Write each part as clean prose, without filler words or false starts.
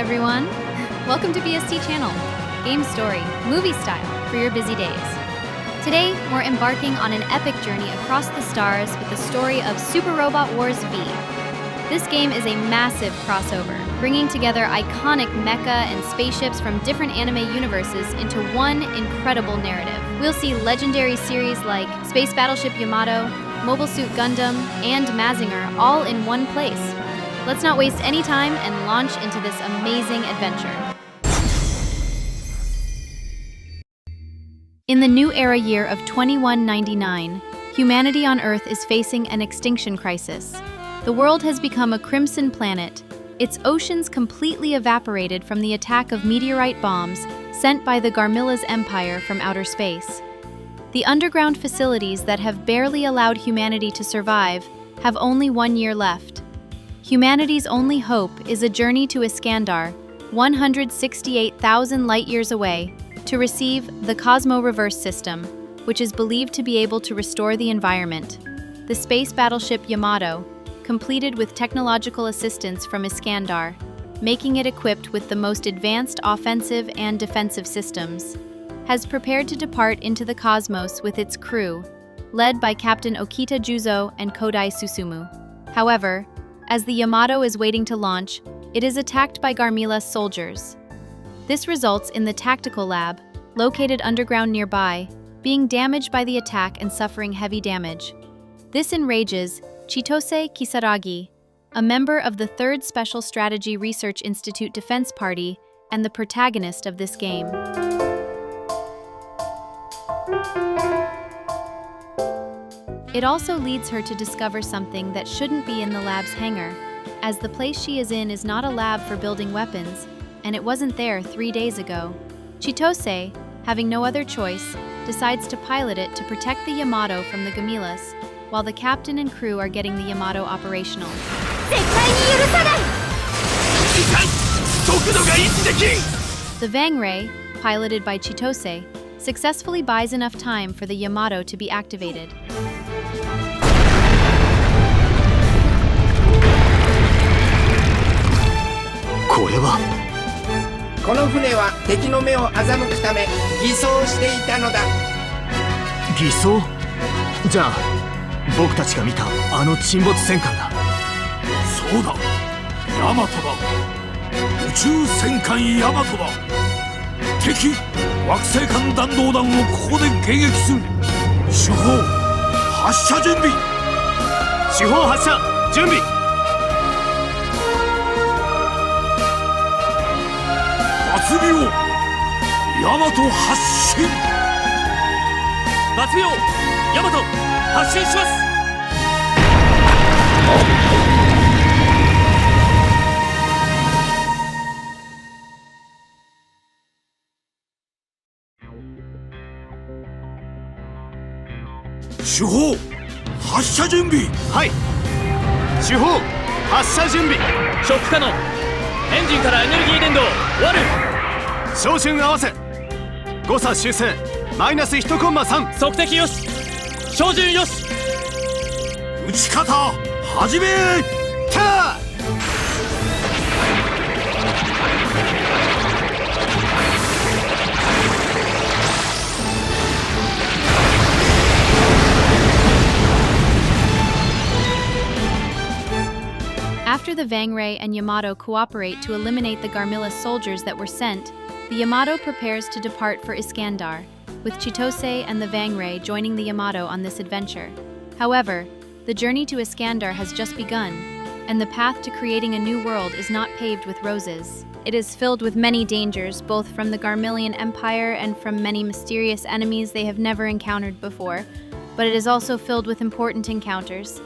everyone. Welcome to BST Channel, game story, movie style for your busy days. Today, we're embarking on an epic journey across the stars with the story of Super Robot Wars V. This game is a massive crossover, bringing together iconic mecha and spaceships from different anime universes into one incredible narrative. We'll see legendary series like Space Battleship Yamato, Mobile Suit Gundam, and Mazinger all in one place. Let's not waste any time and launch into this amazing adventure. In the new era year of 2199, humanity on Earth is facing an extinction crisis. The world has become a crimson planet, its oceans completely evaporated from the attack of meteorite bombs sent by the Garmilla's Empire from outer space. The underground facilities that have barely allowed humanity to survive have only 1 year left. Humanity's only hope is a journey to Iskandar, 168,000 light-years away, to receive the Cosmo Reverse System, which is believed to be able to restore the environment. The space battleship Yamato, completed with technological assistance from Iskandar, making it equipped with the most advanced offensive and defensive systems, has prepared to depart into the cosmos with its crew, led by Captain Okita Juzo and Kodai Susumu. However, as the Yamato is waiting to launch, it is attacked by Garmilla's soldiers. This results in the tactical lab, located underground nearby, being damaged by the attack and suffering heavy damage. This enrages Chitose Kisaragi, a member of the 3rd Special Strategy Research Institute Defense Party and the protagonist of this game. It also leads her to discover something that shouldn't be in the lab's hangar, as the place she is in is not a lab for building weapons, and it wasn't there 3 days ago. Chitose, having no other choice, decides to pilot it to protect the Yamato from the Gamillas, while the captain and crew are getting the Yamato operational. The VangRay, piloted by Chitose, successfully buys enough time for the Yamato to be activated.この船は敵の目を欺くため偽装していたのだ。偽装？じゃあ僕たちが見たあの沈没戦艦だ。そうだ、ヤマトだ。宇宙戦艦ヤマトだ。敵惑星間弾道弾をここで迎撃する。主砲発射準備。主砲発射準備。抜秒ヤマト発進。抜秒ヤマト発進します。主砲発射準備。はい。主砲発射準備。ショック可能。エンジンからエネルギー伝導終わる。照準合わせ。誤差修正-1コンマ3。測定よし。照準よし。撃ち方始め。たー。After the VangRay and Yamato cooperate to eliminate the Garmilla soldiers that were sent, the Yamato prepares to depart for Iskandar, with Chitose and the VangRay joining the Yamato on this adventure. However, the journey to Iskandar has just begun, and the path to creating a new world is not paved with roses. It is filled with many dangers, both from the Garmillian Empire and from many mysterious enemies they have never encountered before, but it is also filled with important encounters.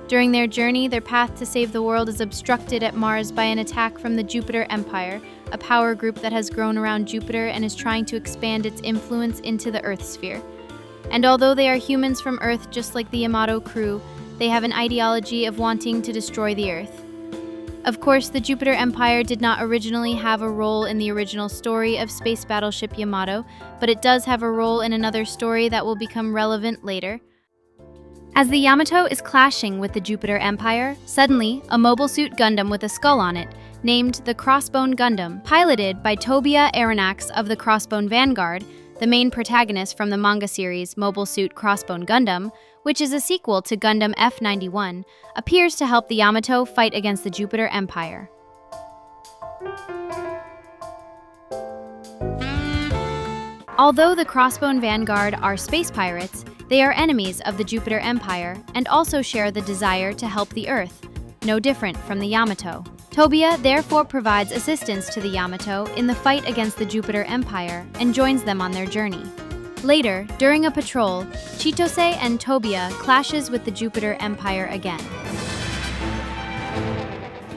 During their journey, their path to save the world is obstructed at Mars by an attack from the Jupiter Empire, a power group that has grown around Jupiter and is trying to expand its influence into the Earth sphere. And although they are humans from Earth just like the Yamato crew, they have an ideology of wanting to destroy the Earth. Of course, the Jupiter Empire did not originally have a role in the original story of Space Battleship Yamato, but it does have a role in another story that will become relevant later. As the Yamato is clashing with the Jupiter Empire, suddenly, a mobile suit Gundam with a skull on it, named the Crossbone Gundam, piloted by Tobia Aranax of the Crossbone Vanguard, the main protagonist from the manga series Mobile Suit Crossbone Gundam, which is a sequel to Gundam F91, appears to help the Yamato fight against the Jupiter Empire. Although the Crossbone Vanguard are space pirates, they are enemies of the Jupiter Empire and also share the desire to help the Earth, no different from the Yamato. Tobia therefore provides assistance to the Yamato in the fight against the Jupiter Empire and joins them on their journey. Later, during a patrol, Chitose and Tobia clashes with the Jupiter Empire again.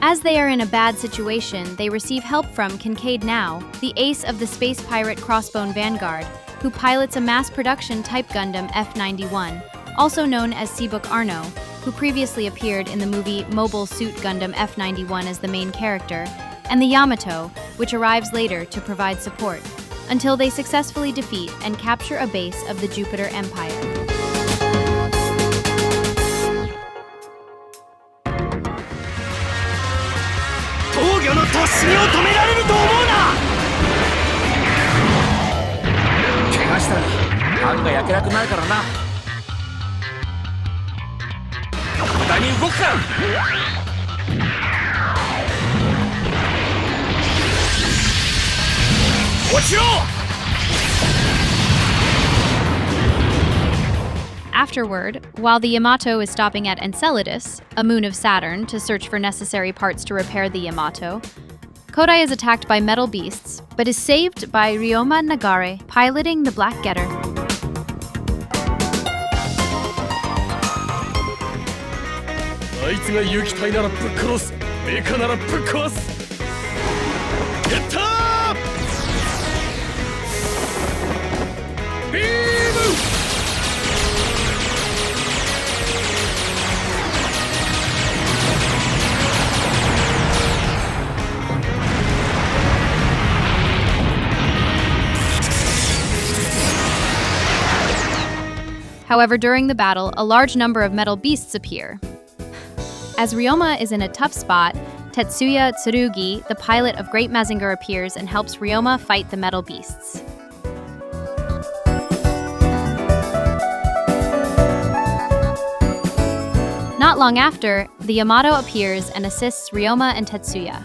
As they are in a bad situation, they receive help from Kincaid Now, the ace of the space pirate Crossbone Vanguard, who pilots a mass-production type Gundam F91, also known as Seabook Arno, who previously appeared in the movie Mobile Suit Gundam F91 as the main character, and the Yamato, which arrives later to provide support, until they successfully defeat and capture a base of the Jupiter Empire. Afterward, while the Yamato is stopping at Enceladus, a moon of Saturn, to search for necessary parts to repair the Yamato, Kodai is attacked by metal beasts, but is saved by Ryoma Nagare, piloting the Black Getter. However, during the battle, a large number of metal beasts appear. As Ryoma is in a tough spot, Tetsuya Tsurugi, the pilot of Great Mazinger, appears and helps Ryoma fight the metal beasts. Not long after, the Yamato appears and assists Ryoma and Tetsuya.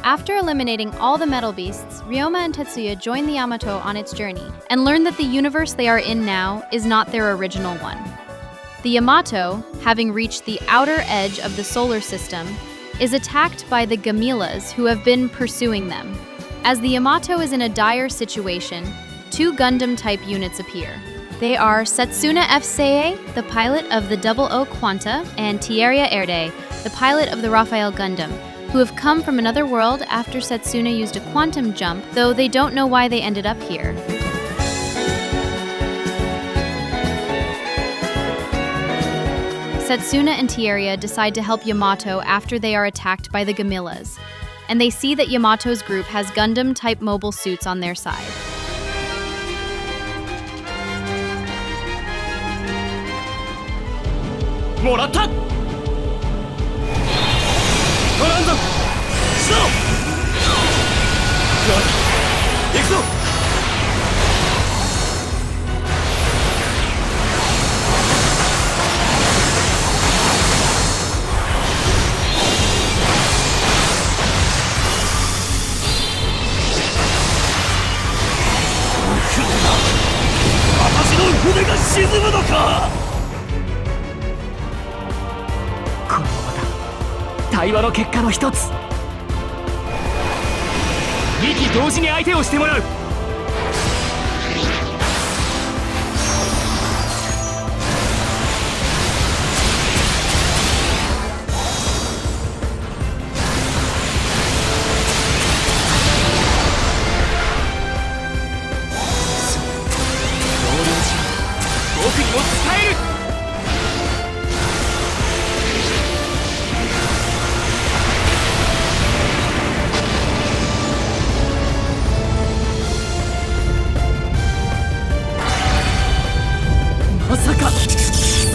After eliminating all the metal beasts, Ryoma and Tetsuya join the Yamato on its journey and learn that the universe they are in now is not their original one. The Yamato, having reached the outer edge of the solar system, is attacked by the Gamilas who have been pursuing them. As the Yamato is in a dire situation, two Gundam-type units appear. They are Setsuna FCA, the pilot of the 00 Quanta, and Tierra Erde, the pilot of the Raphael Gundam, who have come from another world after Setsuna used a quantum jump, though they don't know why they ended up here. Setsuna and Tierra decide to help Yamato after they are attacked by the Gamilas, and they see that Yamato's group has Gundam-type mobile suits on their side. にも使える。まさか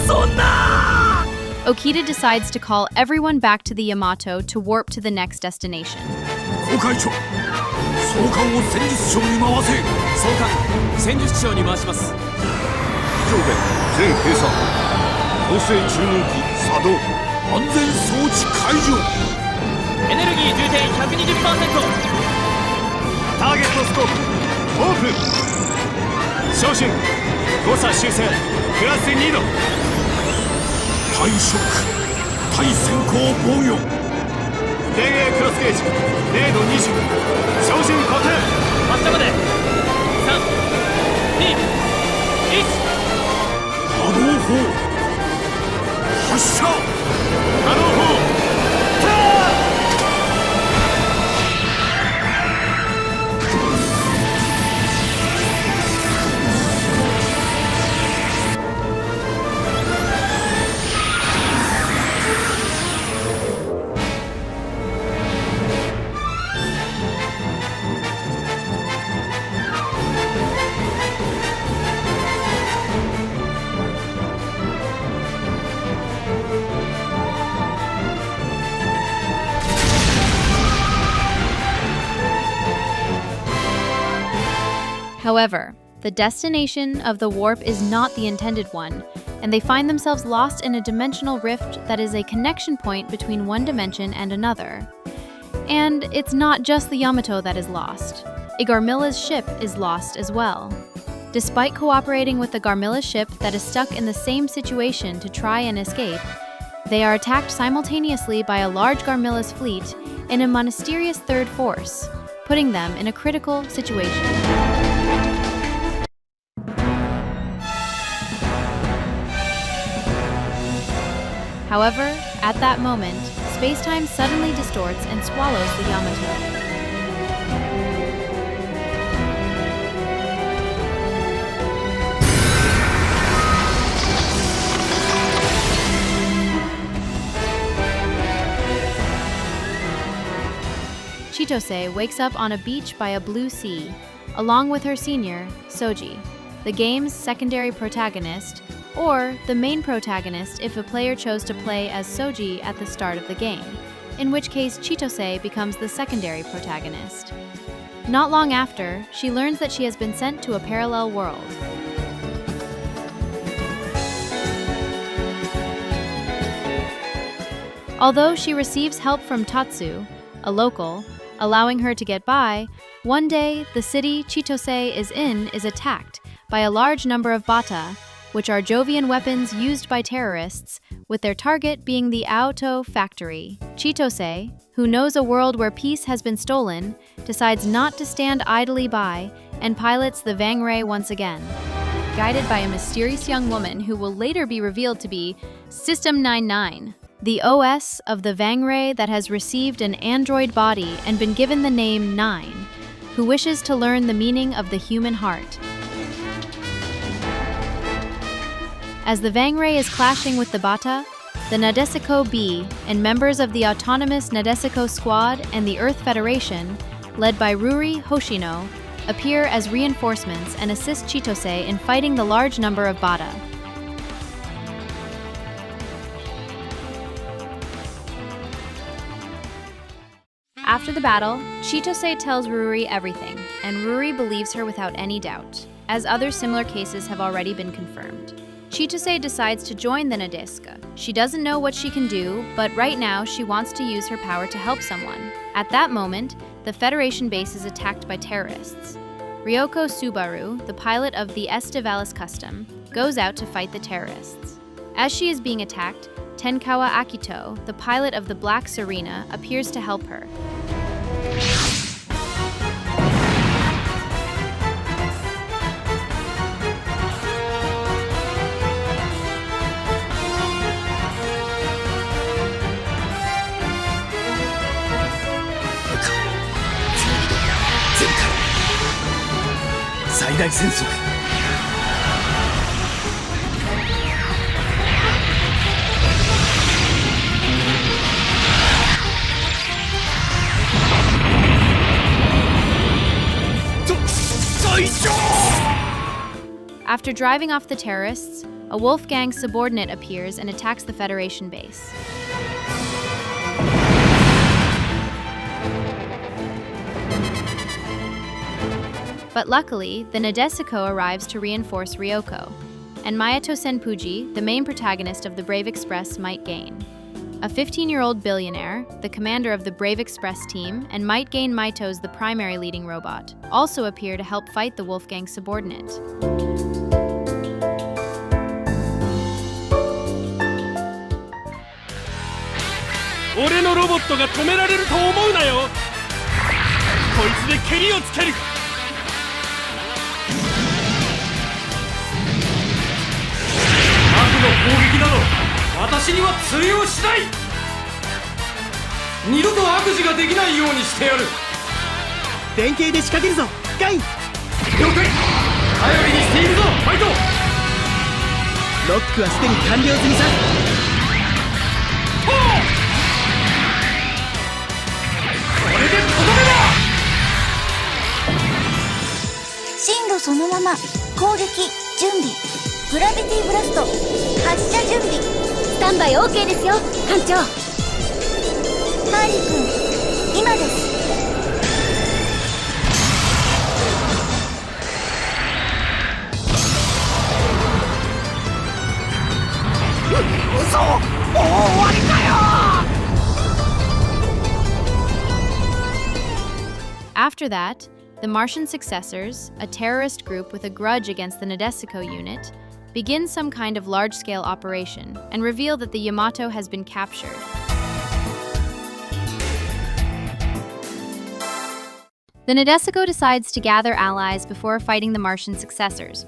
そんな。 Okita decides to call everyone back to the Yamato to warp to the next destination. 航海長、総監を戦術長に回せ。総監、戦術長に回します。上下全閉鎖。強制注入機作動。安全装置解除。エネルギー充填 120%。 ターゲットスコープオープン。昇進誤差修正プラス2度。対ショック、対先行防御。電影クロスゲージ0度20。昇進固定。発射まで3、2、1。波動砲発射。波動砲However, the destination of the warp is not the intended one, and they find themselves lost in a dimensional rift that is a connection point between one dimension and another. And it's not just the Yamato that is lost. A Garmilla's ship is lost as well. Despite cooperating with the Garmilla ship that is stuck in the same situation to try and escape, they are attacked simultaneously by a large Garmilla's fleet and a mysterious third force, putting them in a critical situation. However, at that moment, space-time suddenly distorts and swallows the Yamato. Chitose wakes up on a beach by a blue sea, along with her senior, Soji, the game's secondary protagonist, or the main protagonist if a player chose to play as Soji at the start of the game, in which case Chitose becomes the secondary protagonist. Not long after, she learns that she has been sent to a parallel world. Although she receives help from Tatsu, a local, allowing her to get by, one day the city Chitose is in is attacked by a large number of bata, which are Jovian weapons used by terrorists, with their target being the Aoto factory. Chitose, who knows a world where peace has been stolen, decides not to stand idly by and pilots the VangRay once again. Guided by a mysterious young woman who will later be revealed to be System 99, the OS of the VangRay that has received an android body and been given the name 9, who wishes to learn the meaning of the human heart. As the VangRay is clashing with the Bata, the Nadesico B and members of the autonomous Nadesico Squad and the Earth Federation, led by Ruri Hoshino, appear as reinforcements and assist Chitose in fighting the large number of Bata. After the battle, Chitose tells Ruri everything, and Ruri believes her without any doubt, as other similar cases have already been confirmed. Chitose decides to join the Nadesico. She doesn't know what she can do, but right now she wants to use her power to help someone. At that moment, the Federation base is attacked by terrorists. Ryoko Subaru, the pilot of the Estivalis Custom, goes out to fight the terrorists. As she is being attacked, Tenkawa Akito, the pilot of the Black Serena, appears to help her. After driving off the terrorists, a Wolfgang subordinate appears and attacks the Federation base. But luckily, the Nadesico arrives to reinforce Ryoko, and Mayato Senpuji, the main protagonist of the Brave Express, Mightgain. A 15-year-old billionaire, the commander of the Brave Express team, and Mightgain Mito's the primary leading robot, also appear to help fight the Wolfgang subordinate. 俺のロボットが止められると思うなよ。こいつでケリをつける。悪の攻撃など私には通用しない。二度と悪事ができないようにしてやる。連携で仕掛けるぞガイ。了解。頼りにしているぞマイト。ロックはすでに完了済みさ。ほう。これでとどめだ。進路そのまま攻撃準備。グラビティブラスト発射準備。スタンバイ OK ですよ艦長。ハーリー君今です。嘘。もう終わりかよ。 After that, the Martian Successors, a terrorist group with a grudge against the Nadesico unit, begin some kind of large-scale operation and reveal that the Yamato has been captured. The Nadesico decides to gather allies before fighting the Martian Successors.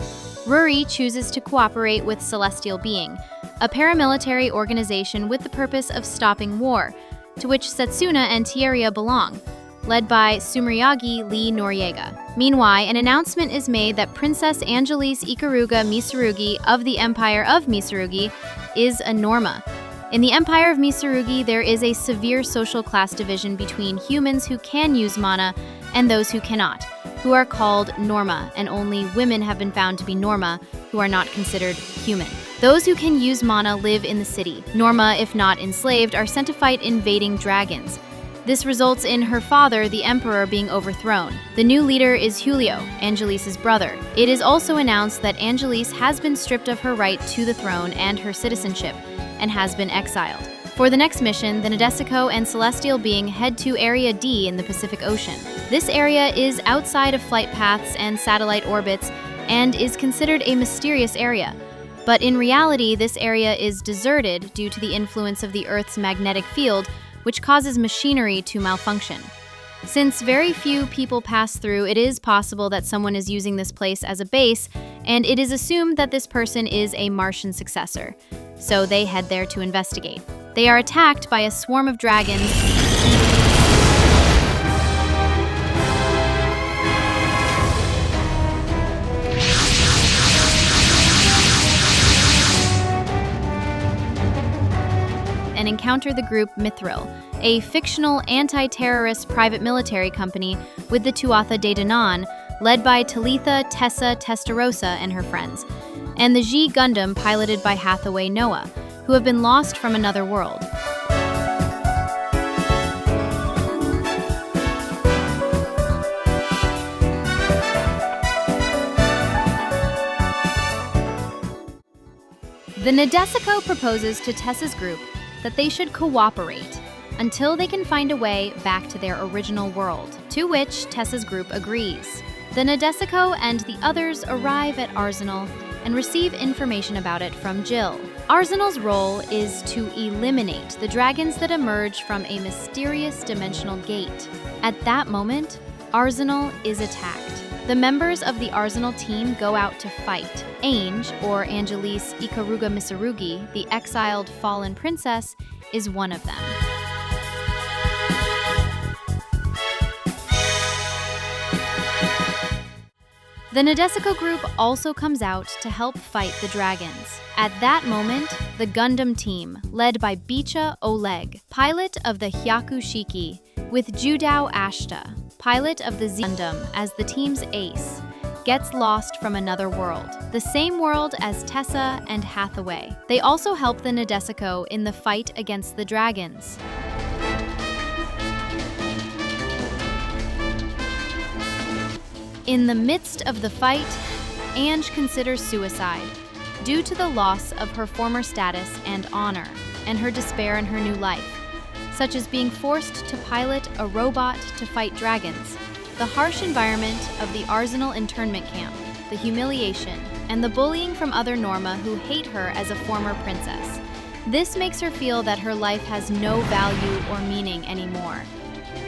Ruri chooses to cooperate with Celestial Being, a paramilitary organization with the purpose of stopping war, to which Setsuna and Tieria belong, led by Sumiyagi Lee Noriega. Meanwhile, an announcement is made that Princess Angelis Ikaruga Mitsurugi of the Empire of Mitsurugi is a Norma. In the Empire of Mitsurugi, there is a severe social class division between humans who can use mana and those who cannot, who are called Norma, and only women have been found to be Norma, who are not considered human. Those who can use mana live in the city. Norma, if not enslaved, are sent to fight invading dragons. This results in her father, the Emperor, being overthrown. The new leader is Julio, Angelis's brother. It is also announced that Angelis has been stripped of her right to the throne and her citizenship, and has been exiled. For the next mission, the Nadesico and Celestial Being head to Area D in the Pacific Ocean. This area is outside of flight paths and satellite orbits, and is considered a mysterious area. But in reality, this area is deserted due to the influence of the Earth's magnetic field, which causes machinery to malfunction. Since very few people pass through, it is possible that someone is using this place as a base, and it is assumed that this person is a Martian successor. So they head there to investigate. They are attacked by a swarm of dragons. And encounter the group Mithril, a fictional anti-terrorist private military company with the Tuatha De Danann, led by Talitha Tessa Testarossa and her friends, and the G Gundam piloted by Hathaway Noah, who have been lost from another world. The Nadesico proposes to Tessa's group that they should cooperate until they can find a way back to their original world, to which Tessa's group agrees. The Nadesico and the others arrive at Arsenal and receive information about it from Jill. Arsenal's role is to eliminate the dragons that emerge from a mysterious dimensional gate. At that moment, Arsenal is attacked. The members of the Arsenal team go out to fight. Ange, or Angelis Ikaruga Mitsurugi, the exiled fallen princess, is one of them. The Nadesico group also comes out to help fight the dragons. At that moment, the Gundam team, led by Bicha Oleg, pilot of the Hyakushiki, with Judao Ashta, pilot of the Z Gundam, as the team's ace, gets lost from another world, the same world as Tessa and Hathaway. They also help the Nadesico in the fight against the dragons. In the midst of the fight, Ange considers suicide due to the loss of her former status and honor, and her despair in her new life, such as being forced to pilot a robot to fight dragons, the harsh environment of the Arsenal internment camp, the humiliation, and the bullying from other Norma who hate her as a former princess. This makes her feel that her life has no value or meaning anymore.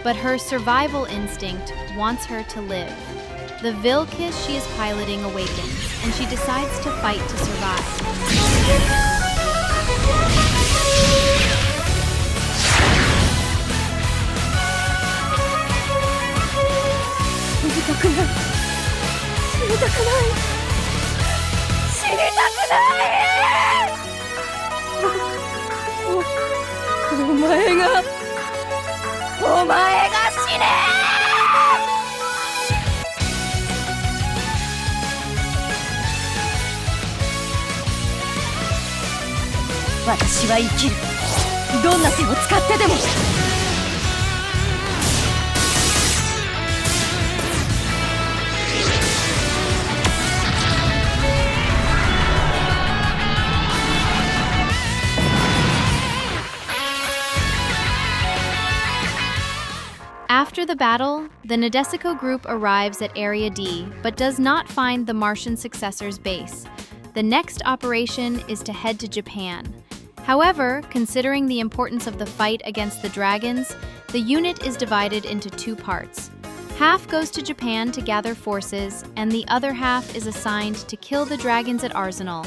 But her survival instinct wants her to live. The Vilkiss she is piloting awakens, and she decides to fight to survive. 死にたくない。死にたくない。死にたくない。お前が死ね。私は生きる。どんな手を使ってでも。After the battle, the Nadesico group arrives at Area D, but does not find the Martian Successor's base. The next operation is to head to Japan. However, considering the importance of the fight against the dragons, the unit is divided into two parts. Half goes to Japan to gather forces, and the other half is assigned to kill the dragons at Arsenal,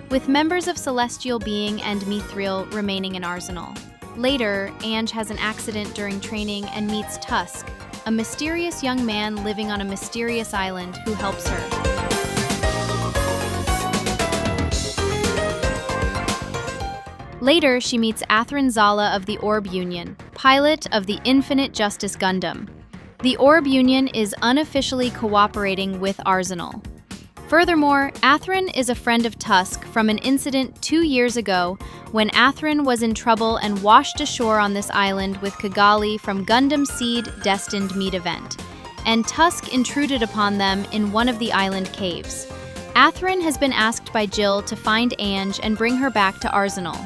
with members of Celestial Being and Mithril remaining in Arsenal. Later, Ange has an accident during training and meets Tusk, a mysterious young man living on a mysterious island who helps her. Later, she meets Athrun Zala of the Orb Union, pilot of the Infinite Justice Gundam. The Orb Union is unofficially cooperating with Arsenal. Furthermore, Athrun is a friend of Tusk from an incident 2 years ago when Athrun was in trouble and washed ashore on this island with Kigali from Gundam SEED Destined Meet event, and Tusk intruded upon them in one of the island caves. Athrun has been asked by Jill to find Ange and bring her back to Arsenal.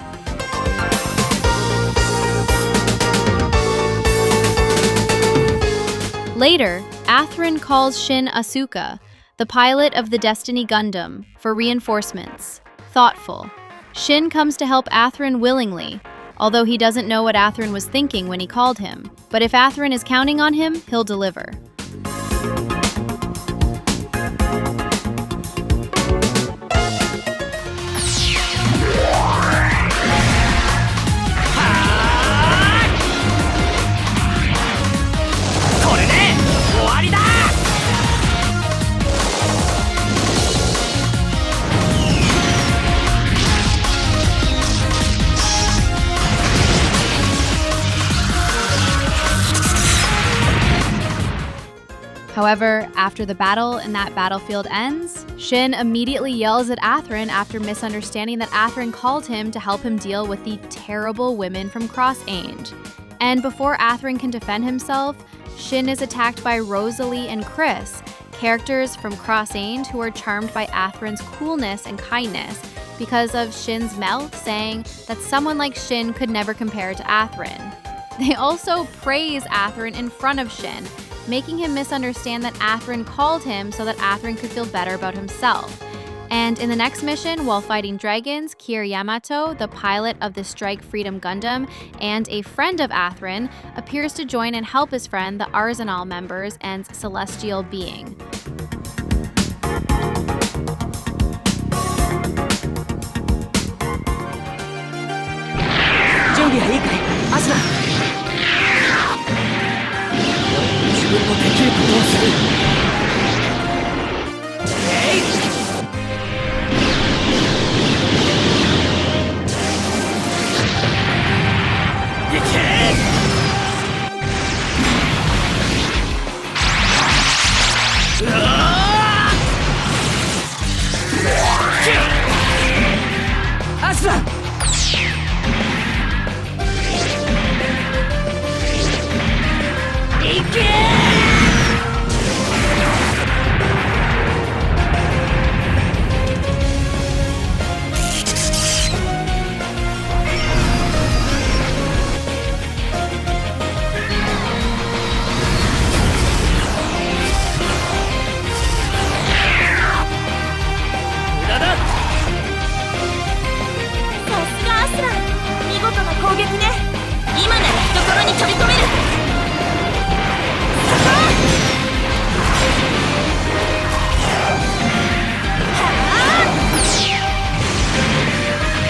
Later, Athrun calls Shin Asuka, the pilot of the Destiny Gundam, for reinforcements. Thoughtful. Shin comes to help Athrun willingly, although he doesn't know what Athrun was thinking when he called him. But if Athrun is counting on him, he'll deliver. However, after the battle and that battlefield ends, Shin immediately yells at Athrun after misunderstanding that Athrun called him to help him deal with the terrible women from Crossbone. And before Athrun can defend himself, Shin is attacked by Rosalie and Chris, characters from Crossbone who are charmed by Athrun's coolness and kindness because of Shin's mouth saying that someone like Shin could never compare to Athrun. They also praise Athrun in front of Shin, making him misunderstand that Athrun called him so that Athrun could feel better about himself. And in the next mission, while fighting dragons, Kier Yamato, the pilot of the Strike Freedom Gundam and a friend of Athrun, appears to join and help his friend, the Arsenal members, and Celestial Being. Ah! アスラいけ攻撃ね。今なら懐に飛び込める。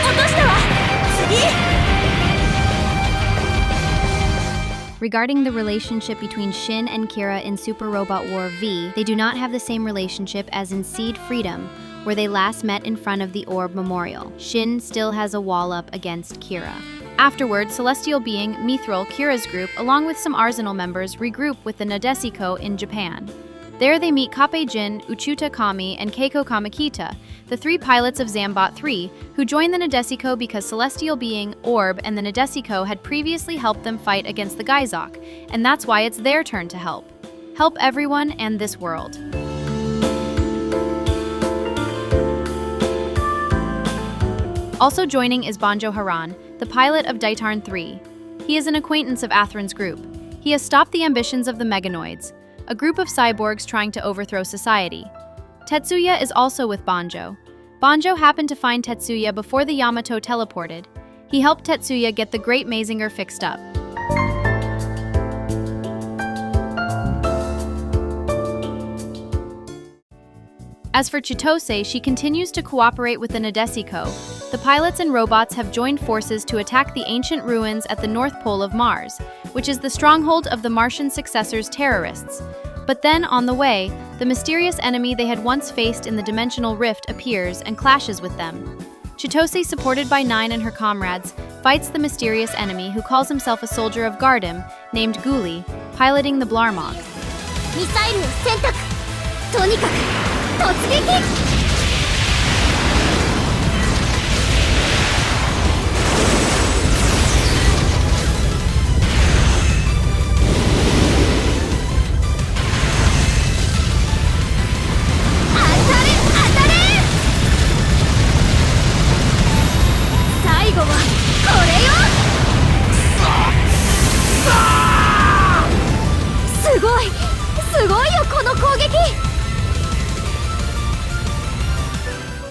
落としたわ。次。Regarding the relationship between Shin and Kira in Super Robot War V, they do not have the same relationship as in SEED Freedom, where they last met in front of the Orb Memorial. Shin still has a wall up against Kira. Afterward, Celestial Being, Mithril, Kira's group, along with some Arsenal members, regroup with the Nadesico in Japan. There they meet Kappei Jin, Uchuta Kami, and Keiko Kamakita, the 3 pilots of Zambot 3, who joined the Nadesico because Celestial Being, Orb, and the Nadesico had previously helped them fight against the Gaizok, and that's why it's their turn to help. Help everyone and this world. Also joining is Banjo Haran, the pilot of Daitarn 3. He is an acquaintance of Atherin's group. He has stopped the ambitions of the Meganoids, a group of cyborgs trying to overthrow society. Tetsuya is also with Banjo. Banjo happened to find Tetsuya before the Yamato teleported. He helped Tetsuya get the Great Mazinger fixed up. As for Chitose, she continues to cooperate with the Nadesico. The pilots and robots have joined forces to attack the ancient ruins at the North Pole of Mars, which is the stronghold of the Martian Successor's terrorists. But then, on the way, the mysterious enemy they had once faced in the dimensional rift appears and clashes with them. Chitose, supported by Nine and her comrades, fights the mysterious enemy who calls himself a soldier of Gundam, named Guli, piloting the Blarmog. ミサイルを選択。とにかく突撃。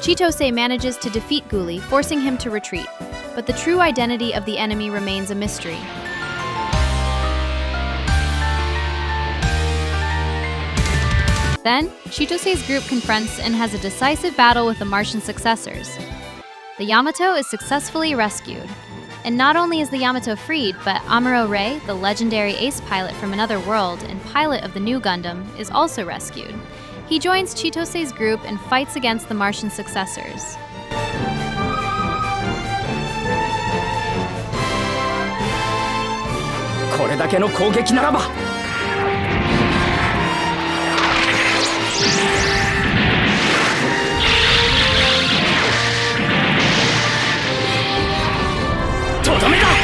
Chitose manages to defeat Guli, forcing him to retreat, but the true identity of the enemy remains a mystery. Then, Chitose's group confronts and has a decisive battle with the Martian Successors. The Yamato is successfully rescued. And not only is the Yamato freed, but Amuro Ray, the legendary ace pilot from another world and pilot of the new Gundam, is also rescued. He joins Chitose's group and fights against the Martian Successors. これだけの攻撃ならばとどめだ行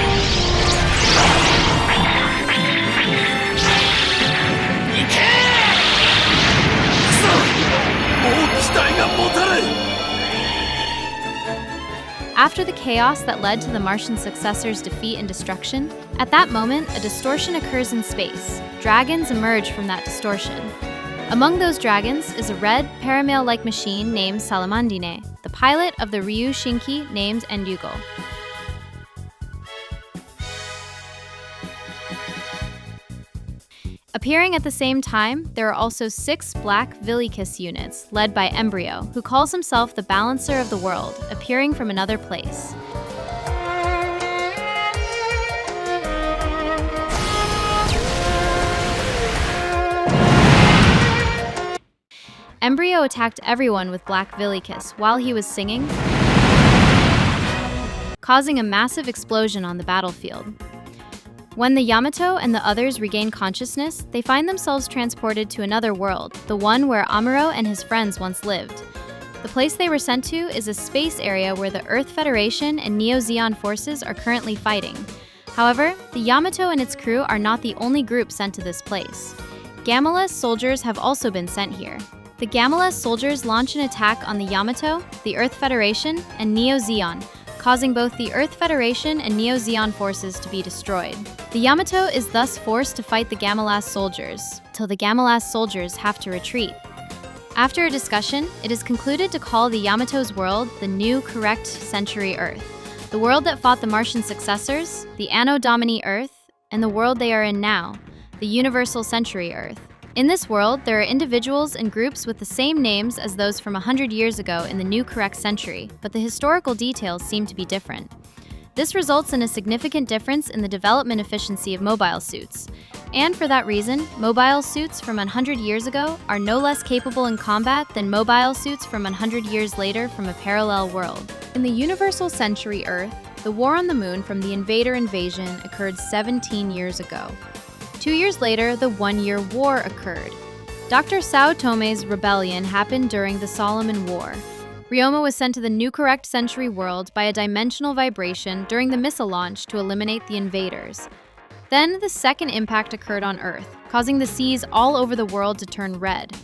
けもう機体が持たない After the chaos that led to the Martian Successor's defeat and destruction, at that moment, a distortion occurs in space. Dragons emerge from that distortion. Among those dragons is a red, paramail-like machine named Salamandine, the pilot of the Ryu Shinki named Endugo. Appearing at the same time, there are also 6 black Villikis units, led by Embryo, who calls himself the Balancer of the World, appearing from another place. Embryo attacked everyone with black Villikis while he was singing, causing a massive explosion on the battlefield. When the Yamato and the others regain consciousness, they find themselves transported to another world, the one where Amuro and his friends once lived. The place they were sent to is a space area where the Earth Federation and Neo-Zeon forces are currently fighting. However, the Yamato and its crew are not the only group sent to this place. Gamma-less soldiers have also been sent here. The Gamma-less soldiers launch an attack on the Yamato, the Earth Federation, and Neo-Zeon, causing both the Earth Federation and Neo-Zeon forces to be destroyed. The Yamato is thus forced to fight the Gamma-less soldiers, till the Gamma-less soldiers have to retreat. After a discussion, it is concluded to call the Yamato's world the new correct century Earth, the world that fought the Martian successors, the Anno Domini Earth, and the world they are in now, the Universal Century Earth. In this world, there are individuals and groups with the same names as those from 100 years ago in the new correct century, but the historical details seem to be different. This results in a significant difference in the development efficiency of mobile suits. And for that reason, mobile suits from 100 years ago are no less capable in combat than mobile suits from 100 years later from a parallel world. In the Universal Century Earth, the war on the moon from the Invader invasion occurred 17 years ago. 2 years later, the One-Year War occurred. Dr. Sao Tome's rebellion happened during the Solomon War. Ryoma was sent to the new correct century world by a dimensional vibration during the missile launch to eliminate the invaders. Then the second impact occurred on Earth, causing the seas all over the world to turn red.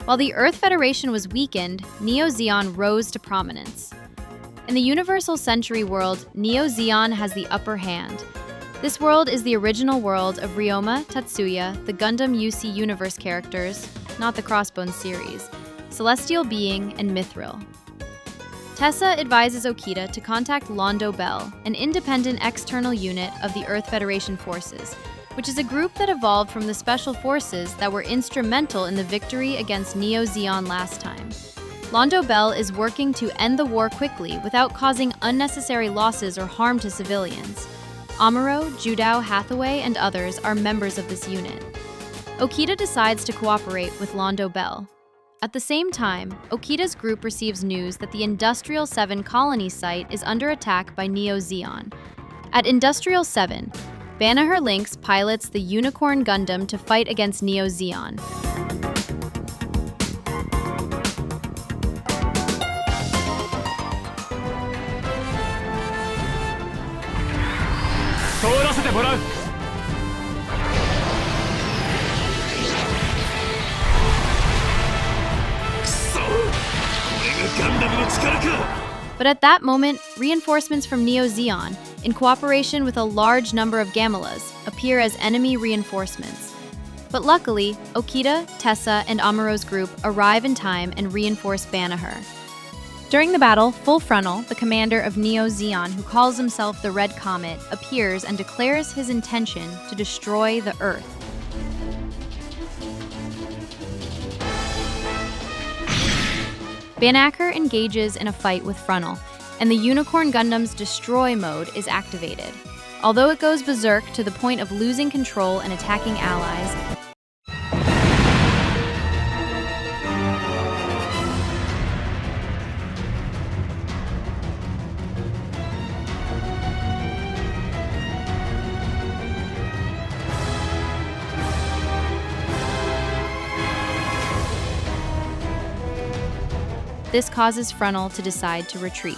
While the Earth Federation was weakened, Neo-Zeon rose to prominence. In the Universal Century world, Neo-Zeon has the upper hand. This world is the original world of Ryoma, Tatsuya, the Gundam UC universe characters, not the Crossbone series, Celestial Being, and Mithril. Tessa advises Okita to contact Londo Bell, an independent external unit of the Earth Federation forces, which is a group that evolved from the special forces that were instrumental in the victory against Neo-Zeon last time. Londo Bell is working to end the war quickly without causing unnecessary losses or harm to civilians. Amuro, Judao Hathaway, and others are members of this unit. Okita decides to cooperate with Londo Bell. At the same time, Okita's group receives news that the Industrial 7 colony site is under attack by Neo-Zeon. At Industrial 7, Banagher Lynx pilots the Unicorn Gundam to fight against Neo-Zeon. But at that moment, reinforcements from Neo-Zeon, in cooperation with a large number of Gamelas, appear as enemy reinforcements. But luckily, Okita, Tessa, and Amuro's group arrive in time and reinforce Banagher. During the battle, Full Frontal, the commander of Neo-Zeon who calls himself the Red Comet, appears and declares his intention to destroy the Earth. Banagher engages in a fight with Frontal, and the Unicorn Gundam's Destroy mode is activated. Although it goes berserk to the point of losing control and attacking allies, this causes Frontal to decide to retreat.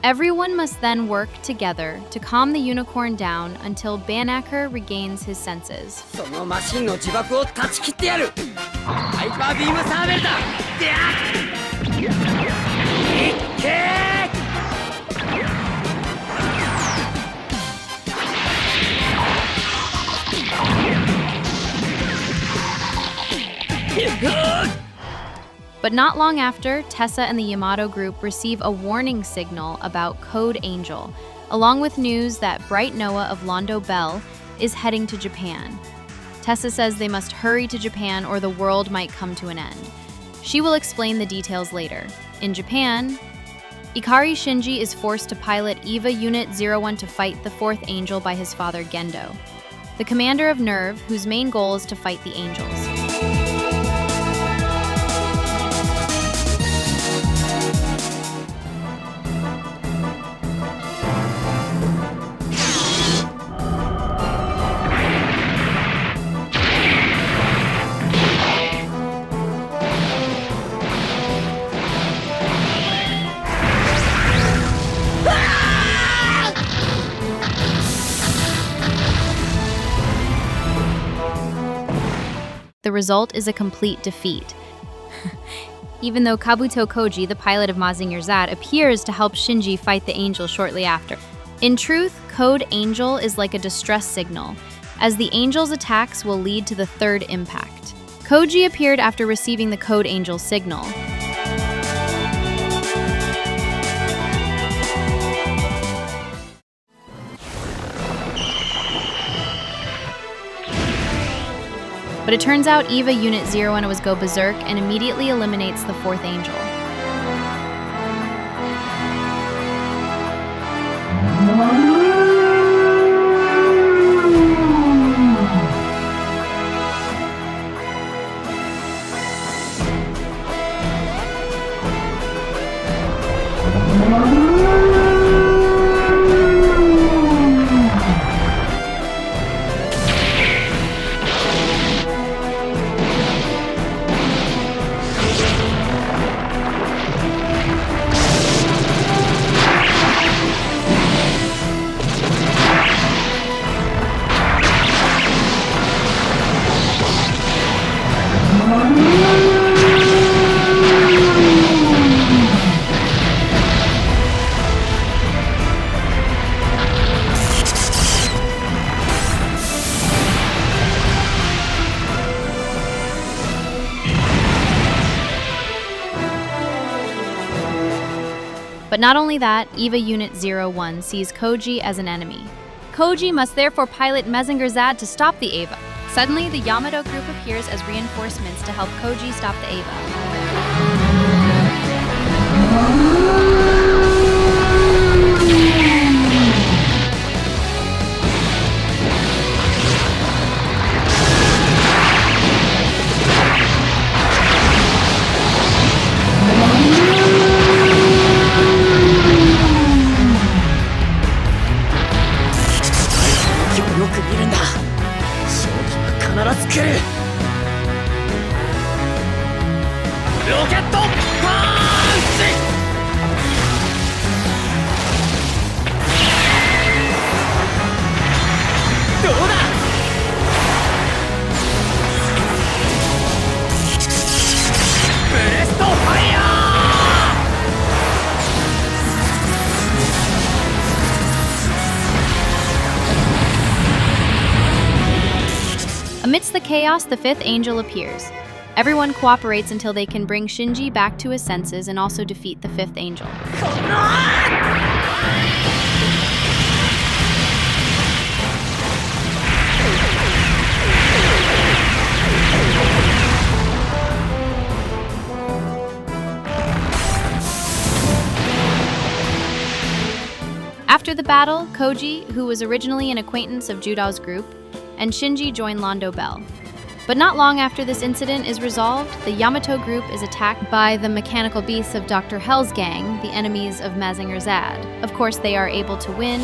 Everyone must then work together to calm the Unicorn down until Banagher regains his senses. そのマシンの自爆を断ち切ってやるハイパービームサーベルだであっいっけー But not long after, Tessa and the Yamato group receive a warning signal about Code Angel, along with news that Bright Noah of Londo Bell is heading to Japan. Tessa says they must hurry to Japan or the world might come to an end. She will explain the details later. In Japan, Ikari Shinji is forced to pilot EVA Unit 01 to fight the Fourth Angel by his father Gendo, the commander of Nerve, whose main goal is to fight the Angels. result is a complete defeat. Even though Kabuto Koji, the pilot of Mazinger Z, appears to help Shinji fight the Angel shortly after. In truth, Code Angel is like a distress signal, as the Angel's attacks will lead to the third impact. Koji appeared after receiving the Code Angel signal. But it turns out EVA Unit 0 was go berserk and immediately eliminates the fourth Angel. But not only that, EVA Unit 01 sees Koji as an enemy. Koji must therefore pilot Mazinger Z to stop the EVA. Suddenly, the Yamato group appears as reinforcements to help Koji stop the EVA. Amidst the chaos, the fifth Angel appears. Everyone cooperates until they can bring Shinji back to his senses and also defeat the fifth Angel. After the battle, Koji, who was originally an acquaintance of Judao's group, and Shinji join Londo Bell. But not long after this incident is resolved, the Yamato group is attacked by the mechanical beasts of Dr. Hell's gang, the enemies of Mazinger Z. Of course, they are able to win.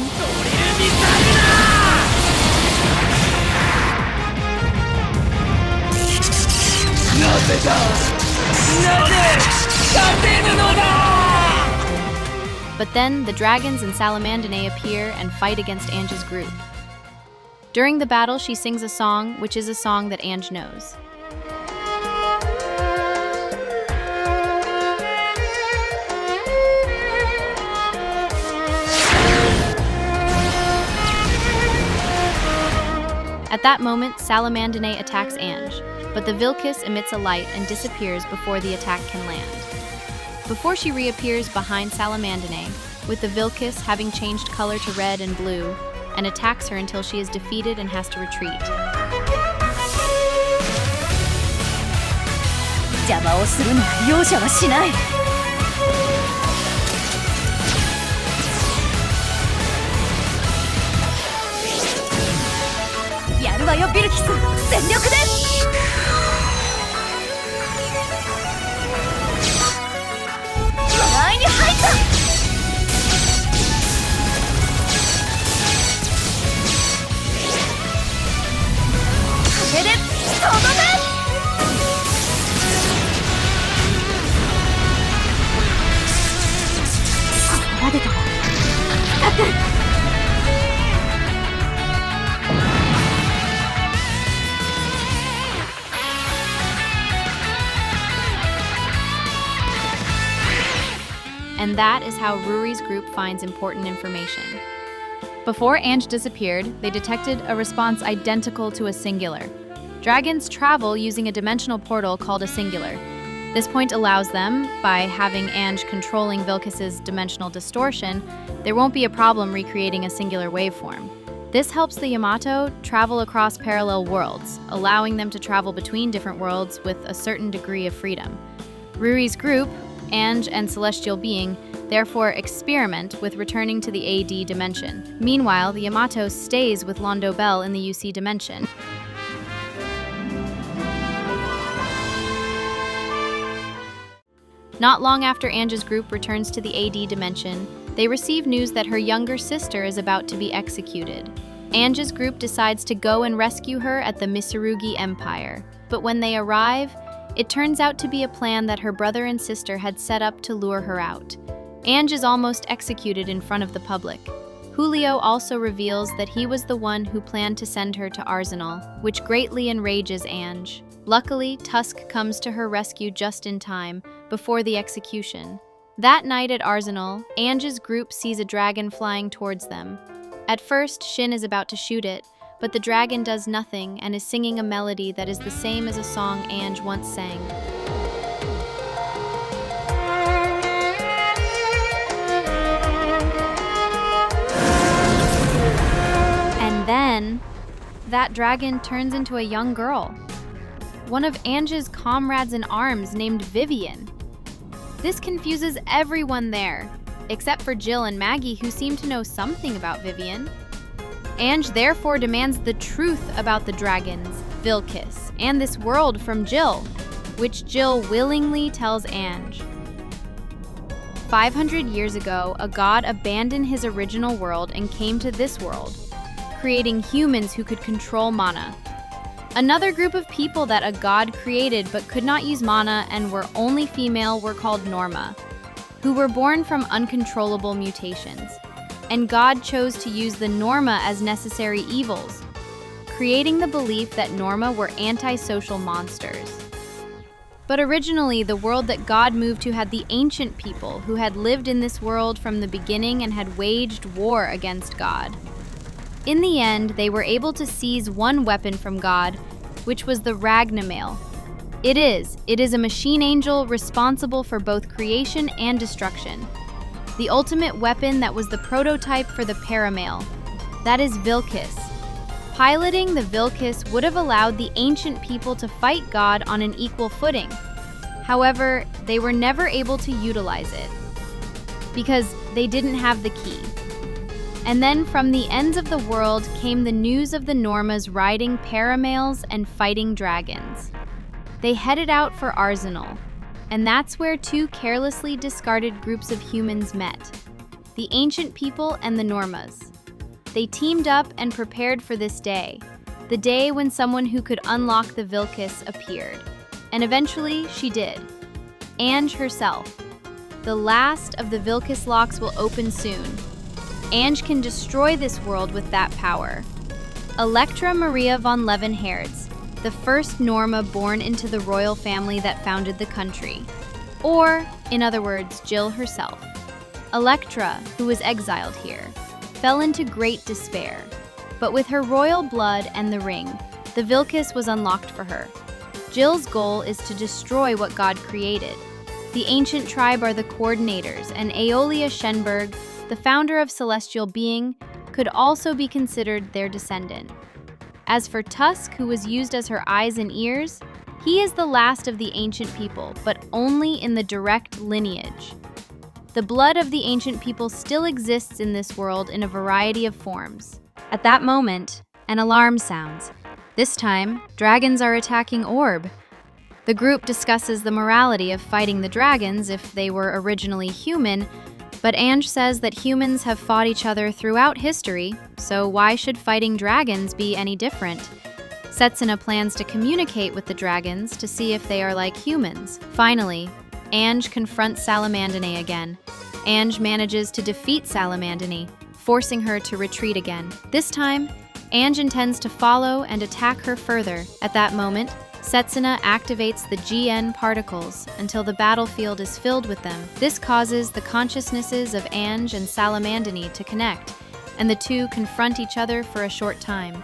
But then, the dragons and Salamandine appear and fight against Ange's group. During the battle, she sings a song, which is a song that Ange knows. At that moment, Salamandine attacks Ange, but the Vilkis emits a light and disappears before the attack can land. Before she reappears behind Salamandine, with the Vilkis having changed color to red and blue, and attacks her until she is defeated and has to retreat. 邪魔をするのは容赦はしない。やるわよビルキス、全力で。笑いに入った。 手でとどめ！ここまでとは分かってる。and that is how Ruri's group finds important information. Before Ange disappeared, they detected a response identical to a singular. Dragons travel using a dimensional portal called a singular. This point allows them, by having Ange controlling Vilkis's dimensional distortion, there won't be a problem recreating a singular waveform. This helps the Yamato travel across parallel worlds, allowing them to travel between different worlds with a certain degree of freedom. Ruri's group, Ange and Celestial Being, therefore experiment with returning to the AD dimension. Meanwhile, the Yamato stays with Londo Bell in the UC dimension. Not long after Ange's group returns to the AD dimension, they receive news that her younger sister is about to be executed. Ange's group decides to go and rescue her at the Mitsurugi Empire. But when they arrive, it turns out to be a plan that her brother and sister had set up to lure her out. Ange is almost executed in front of the public. Julio also reveals that he was the one who planned to send her to Arsenal, which greatly enrages Ange. Luckily, Tusk comes to her rescue just in time, before the execution. That night at Arsenal, Ange's group sees a dragon flying towards them. At first, Shin is about to shoot it, but the dragon does nothing and is singing a melody that is the same as a song Ange once sang. And then, that dragon turns into a young girl. One of Ange's comrades in arms named Vivian. This confuses everyone there, except for Jill and Maggie, who seem to know something about Vivian. Ange therefore demands the truth about the dragons, Vilkis, and this world from Jill, which Jill willingly tells Ange. 500 years ago, a god abandoned his original world and came to this world, creating humans who could control mana. Another group of people that a god created but could not use mana and were only female were called Norma, who were born from uncontrollable mutations. And God chose to use the Norma as necessary evils, creating the belief that Norma were antisocial monsters. But originally, the world that God moved to had the ancient people who had lived in this world from the beginning and had waged war against God. In the end, they were able to seize one weapon from God, which was the Ragnamail. It is a machine angel responsible for both creation and destruction. The ultimate weapon that was the prototype for the Paramail. That is Vilkis. Piloting the Vilkis would have allowed the ancient people to fight God on an equal footing. However, they were never able to utilize it, because they didn't have the key. And then from the ends of the world came the news of the Normas riding Paramails and fighting dragons. They headed out for Arsenal, and that's where two carelessly discarded groups of humans met, the ancient people and the Normas. They teamed up and prepared for this day, the day when someone who could unlock the Vilkis appeared. And eventually, she did. Ange herself. The last of the Vilkis locks will open soon. Ange can destroy this world with that power. Electra Maria von Leavenherz, the first Norma born into the royal family that founded the country. Or, in other words, Jill herself. Electra, who was exiled here, fell into great despair. But with her royal blood and the ring, the Vilkis was unlocked for her. Jill's goal is to destroy what God created. The ancient tribe are the coordinators, and Aeolia Shenberg, the founder of Celestial Being, could also be considered their descendant. As for Tusk, who was used as her eyes and ears, he is the last of the ancient people, but only in the direct lineage. The blood of the ancient people still exists in this world in a variety of forms. At that moment, an alarm sounds. This time, dragons are attacking Orb. The group discusses the morality of fighting the dragons if they were originally human, but Ange says that humans have fought each other throughout history, so why should fighting dragons be any different? Setsuna plans to communicate with the dragons to see if they are like humans. Finally, Ange confronts Salamandine again. Ange manages to defeat Salamandine, forcing her to retreat again. This time, Ange intends to follow and attack her further. At that moment, Setsuna activates the GN particles until the battlefield is filled with them. This causes the consciousnesses of Ange and Salamandini to connect, and the two confront each other for a short time.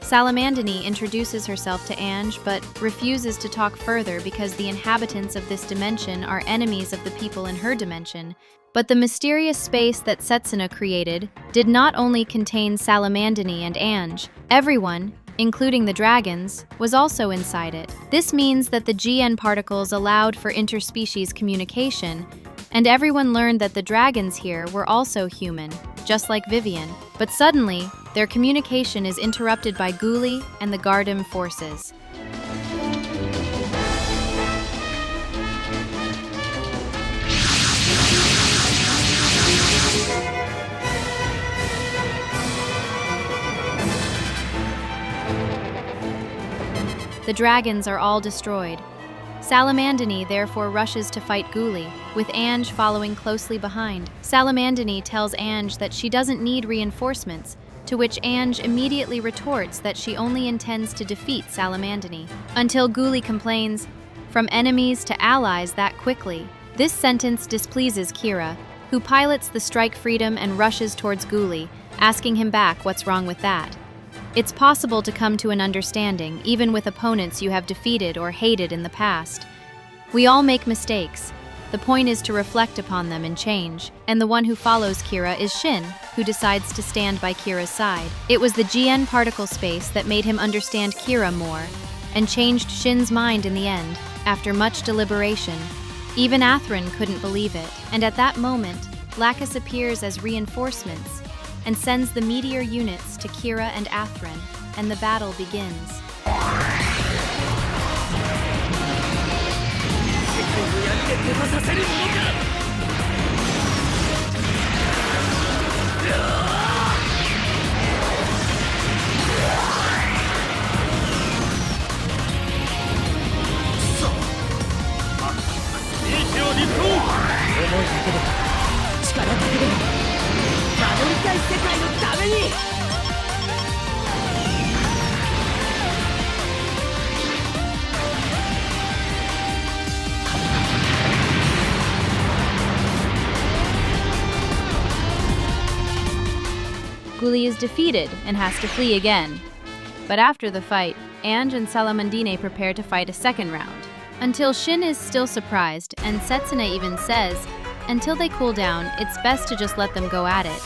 Salamandini introduces herself to Ange but refuses to talk further because the inhabitants of this dimension are enemies of the people in her dimension. But the mysterious space that Setsuna created did not only contain Salamandini and Ange. Everyone, including the dragons, was also inside it. This means that the GN particles allowed for interspecies communication, and everyone learned that the dragons here were also human, just like Vivian. But suddenly, their communication is interrupted by Ghoulie and the Gundam forces. The dragons are all destroyed. Salamandini therefore rushes to fight Ghoulie, with Ange following closely behind. Salamandini tells Ange that she doesn't need reinforcements, to which Ange immediately retorts that she only intends to defeat Salamandini. Until Ghoulie complains, "From enemies to allies that quickly." This sentence displeases Kira, who pilots the Strike Freedom and rushes towards Ghoulie, asking him back what's wrong with that. It's possible to come to an understanding, even with opponents you have defeated or hated in the past. We all make mistakes. The point is to reflect upon them and change. And the one who follows Kira is Shin, who decides to stand by Kira's side. It was the GN particle space that made him understand Kira more, and changed Shin's mind in the end, after much deliberation. Even Athrin couldn't believe it, and at that moment, Lacus appears as reinforcements, and sends the meteor units to Kira and Athrin, and the battle begins. Ghoulie is defeated and has to flee again. But after the fight, Ange and Salamandine prepare to fight a second round. Until Shin is still surprised, and Setsuna even says, until they cool down, it's best to just let them go at it.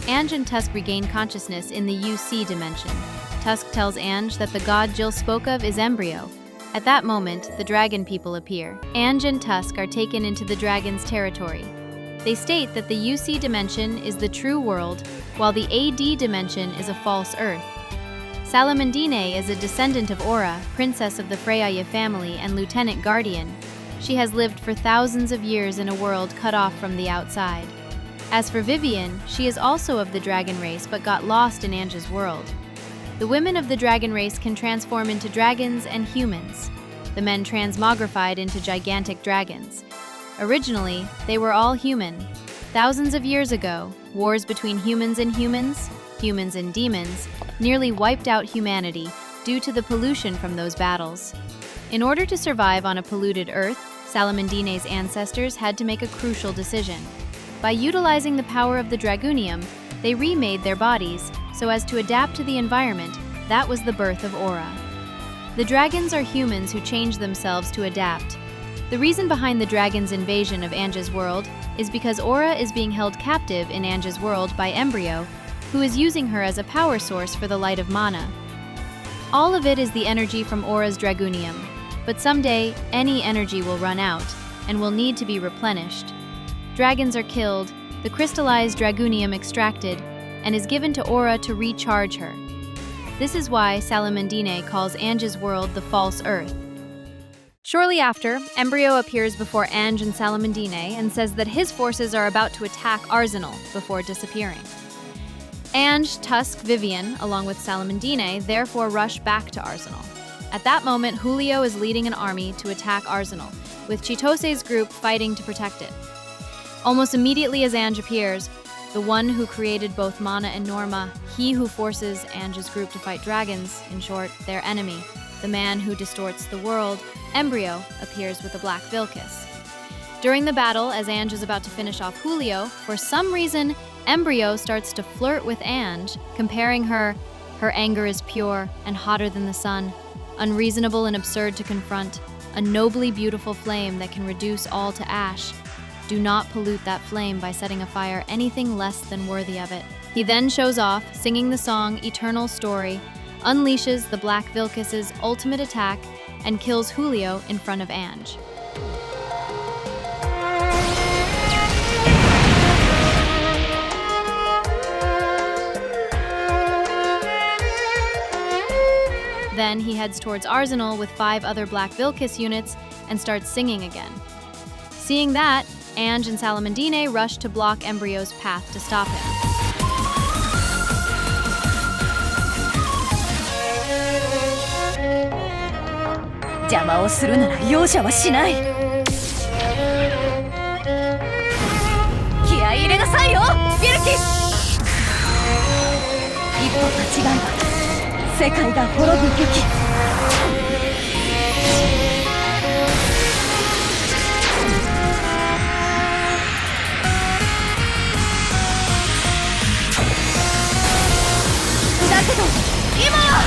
Ange and Tusk regain consciousness in the UC dimension. Tusk tells Ange that the god Jill spoke of is Embryo. At that moment, the dragon people appear. Ange and Tusk are taken into the dragon's territory. They state that the UC dimension is the true world, while the AD dimension is a false Earth. Salamandine is a descendant of Aura, princess of the Freya family and lieutenant guardian. She has lived for thousands of years in a world cut off from the outside. As for Vivian, she is also of the dragon race but got lost in Ange's world. The women of the dragon race can transform into dragons and humans. The men transmogrified into gigantic dragons. Originally, they were all human. Thousands of years ago, wars between humans and humans and demons, nearly wiped out humanity due to the pollution from those battles. In order to survive on a polluted Earth, Salamandine's ancestors had to make a crucial decision. By utilizing the power of the Dragunium, they remade their bodies so as to adapt to the environment. That was the birth of Aura. The dragons are humans who change themselves to adapt. The reason behind the dragon's invasion of Ange's world is because Aura is being held captive in Ange's world by Embryo, who is using her as a power source for the light of mana. All of it is the energy from Aura's Dragunium, but someday any energy will run out and will need to be replenished. Dragons are killed, the crystallized Dragunium extracted, and is given to Aura to recharge her. This is why Salamandine calls Ange's world the False Earth. Shortly after, Embryo appears before Ange and Salamandine and says that his forces are about to attack Arsenal before disappearing. Ange, Tusk, Vivian, along with Salamandine, therefore rush back to Arsenal. At that moment, Julio is leading an army to attack Arsenal, with Chitose's group fighting to protect it. Almost immediately as Ange appears, the one who created both Mana and Norma, he who forces Ange's group to fight dragons, in short, their enemy, the man who distorts the world, Embryo, appears with a black Vilcus. During the battle, as Ange is about to finish off Julio, for some reason, Embryo starts to flirt with Ange, comparing her anger is pure and hotter than the sun, unreasonable and absurd to confront, a nobly beautiful flame that can reduce all to ash. Do not pollute that flame by setting afire anything less than worthy of it. He then shows off, singing the song Eternal Story, unleashes the Black Vilcus's ultimate attack, and kills Julio in front of Ange. Then he heads towards Arsenal with 5 other Black Vilcus units and starts singing again. Seeing that, Ange and Salamandine rush to block Embryo's path to stop him. 邪魔をするなら容赦はしない。気合い入れなさいよ、ビルキ。一歩間違えば世界が滅ぶべき。だけど今は。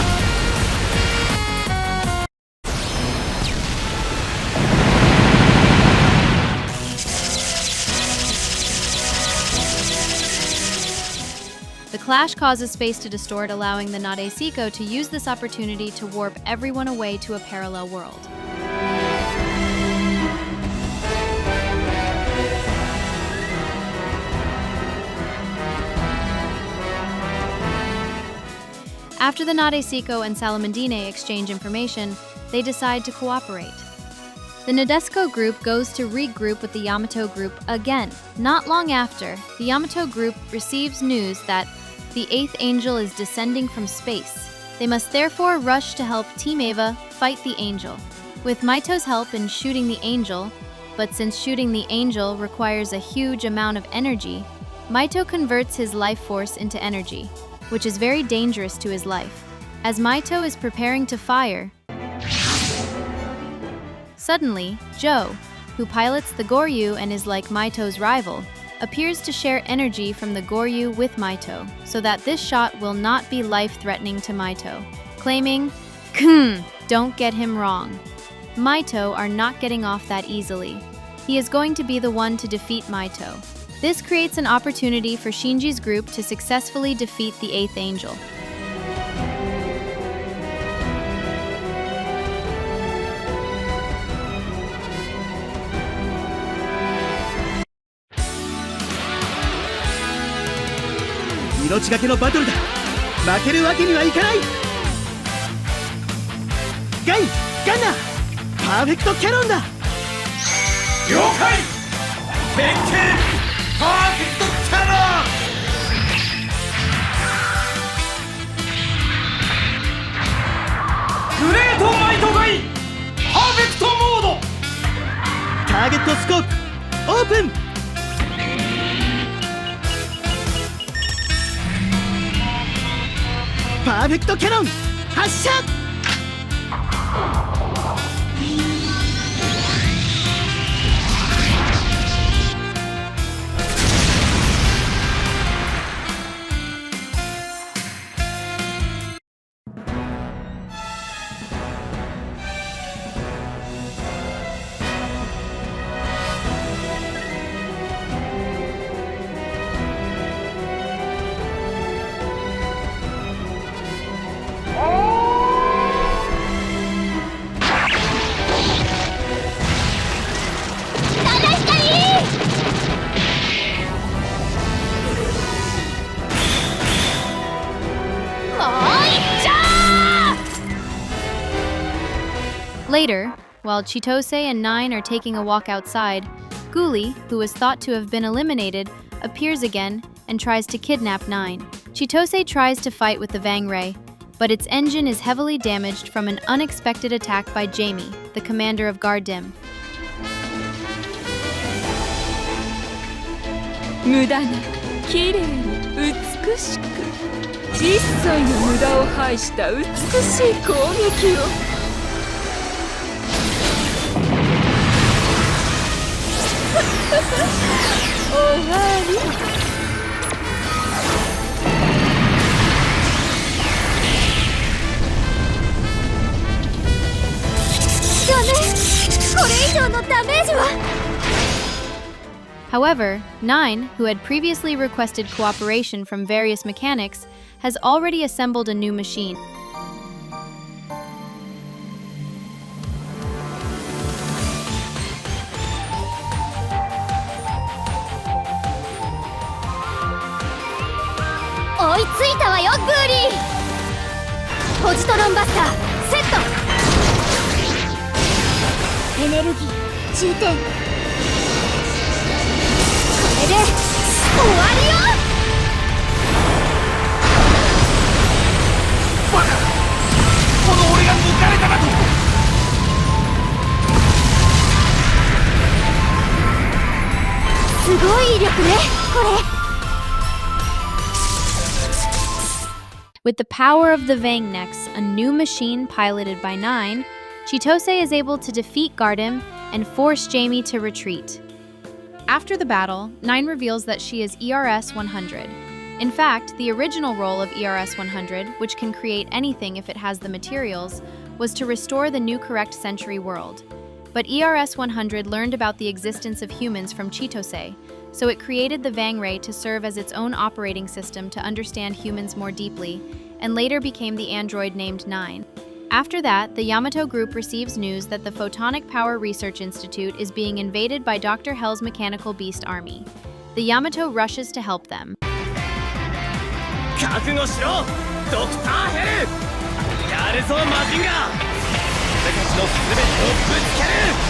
The clash causes space to distort, allowing the Nadesico to use this opportunity to warp everyone away to a parallel world. After the Nadesico and Salamandine exchange information, they decide to cooperate. The Nadesico group goes to regroup with the Yamato group again. Not long after, the Yamato group receives news that the 8th angel is descending from space. They must therefore rush to help Team Eva fight the angel. With Maito's help in shooting the angel, but since shooting the angel requires a huge amount of energy, Maito converts his life force into energy, which is very dangerous to his life. As Maito is preparing to fire, suddenly, Joe, who pilots the Goryu and is like Maito's rival, appears to share energy from the Goryu with Maito, so that this shot will not be life-threatening to Maito, claiming, don't get him wrong. Maito are not getting off that easily. He is going to be the one to defeat Maito. This creates an opportunity for Shinji's group to successfully defeat the 8th angel.「命がけのバトルだ。負けるわけにはいかない。ガイ・ガンナパーフェクトキャノンだ。了解。変形パーフェクトキャノン。グレートマイトガイパーフェクトモード。ターゲットスコープオープン。パーフェクトキャノン発射。Later, while Chitose and Nine are taking a walk outside, Ghoulie, who was thought to have been eliminated, appears again and tries to kidnap Nine. Chitose tries to fight with the VangRay, but its engine is heavily damaged from an unexpected attack by Jamie, the commander of Gundam. 無駄な、綺麗に、美しく、一切の無駄を排した美しい攻撃を。終わり。ダメ、これ以上のダメージは。 However, Nine, who had previously requested cooperation from various mechanics, has already assembled a new machine. Energy 充填。これで終わりよ。バカ！この俺が抜かれただと！すごい威力ね、これ。 With the power of the VangNext, a new machine piloted by Nine, Chitose is able to defeat Gundam and force Jamie to retreat. After the battle, Nine reveals that she is ERS 100. In fact, the original role of ERS 100, which can create anything if it has the materials, was to restore the new correct century world. But ERS 100 learned about the existence of humans from Chitose, so it created the VangRay to serve as its own operating system to understand humans more deeply, and later became the android named Nine. After that, the Yamato group receives news that the Photonic Power Research Institute is being invaded by Dr. Hell's mechanical beast army. The Yamato rushes to help them. 覚悟しろ、ドクターヘル！やるぞマジンガー！俺たちの全てをぶつける！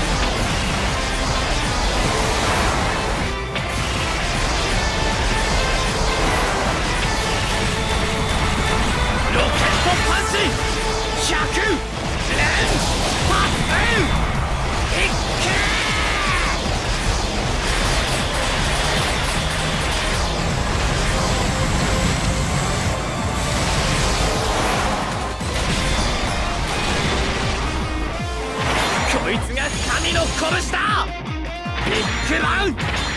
ロケットパンチ100連発いっけーこいつが神の拳だビッグバン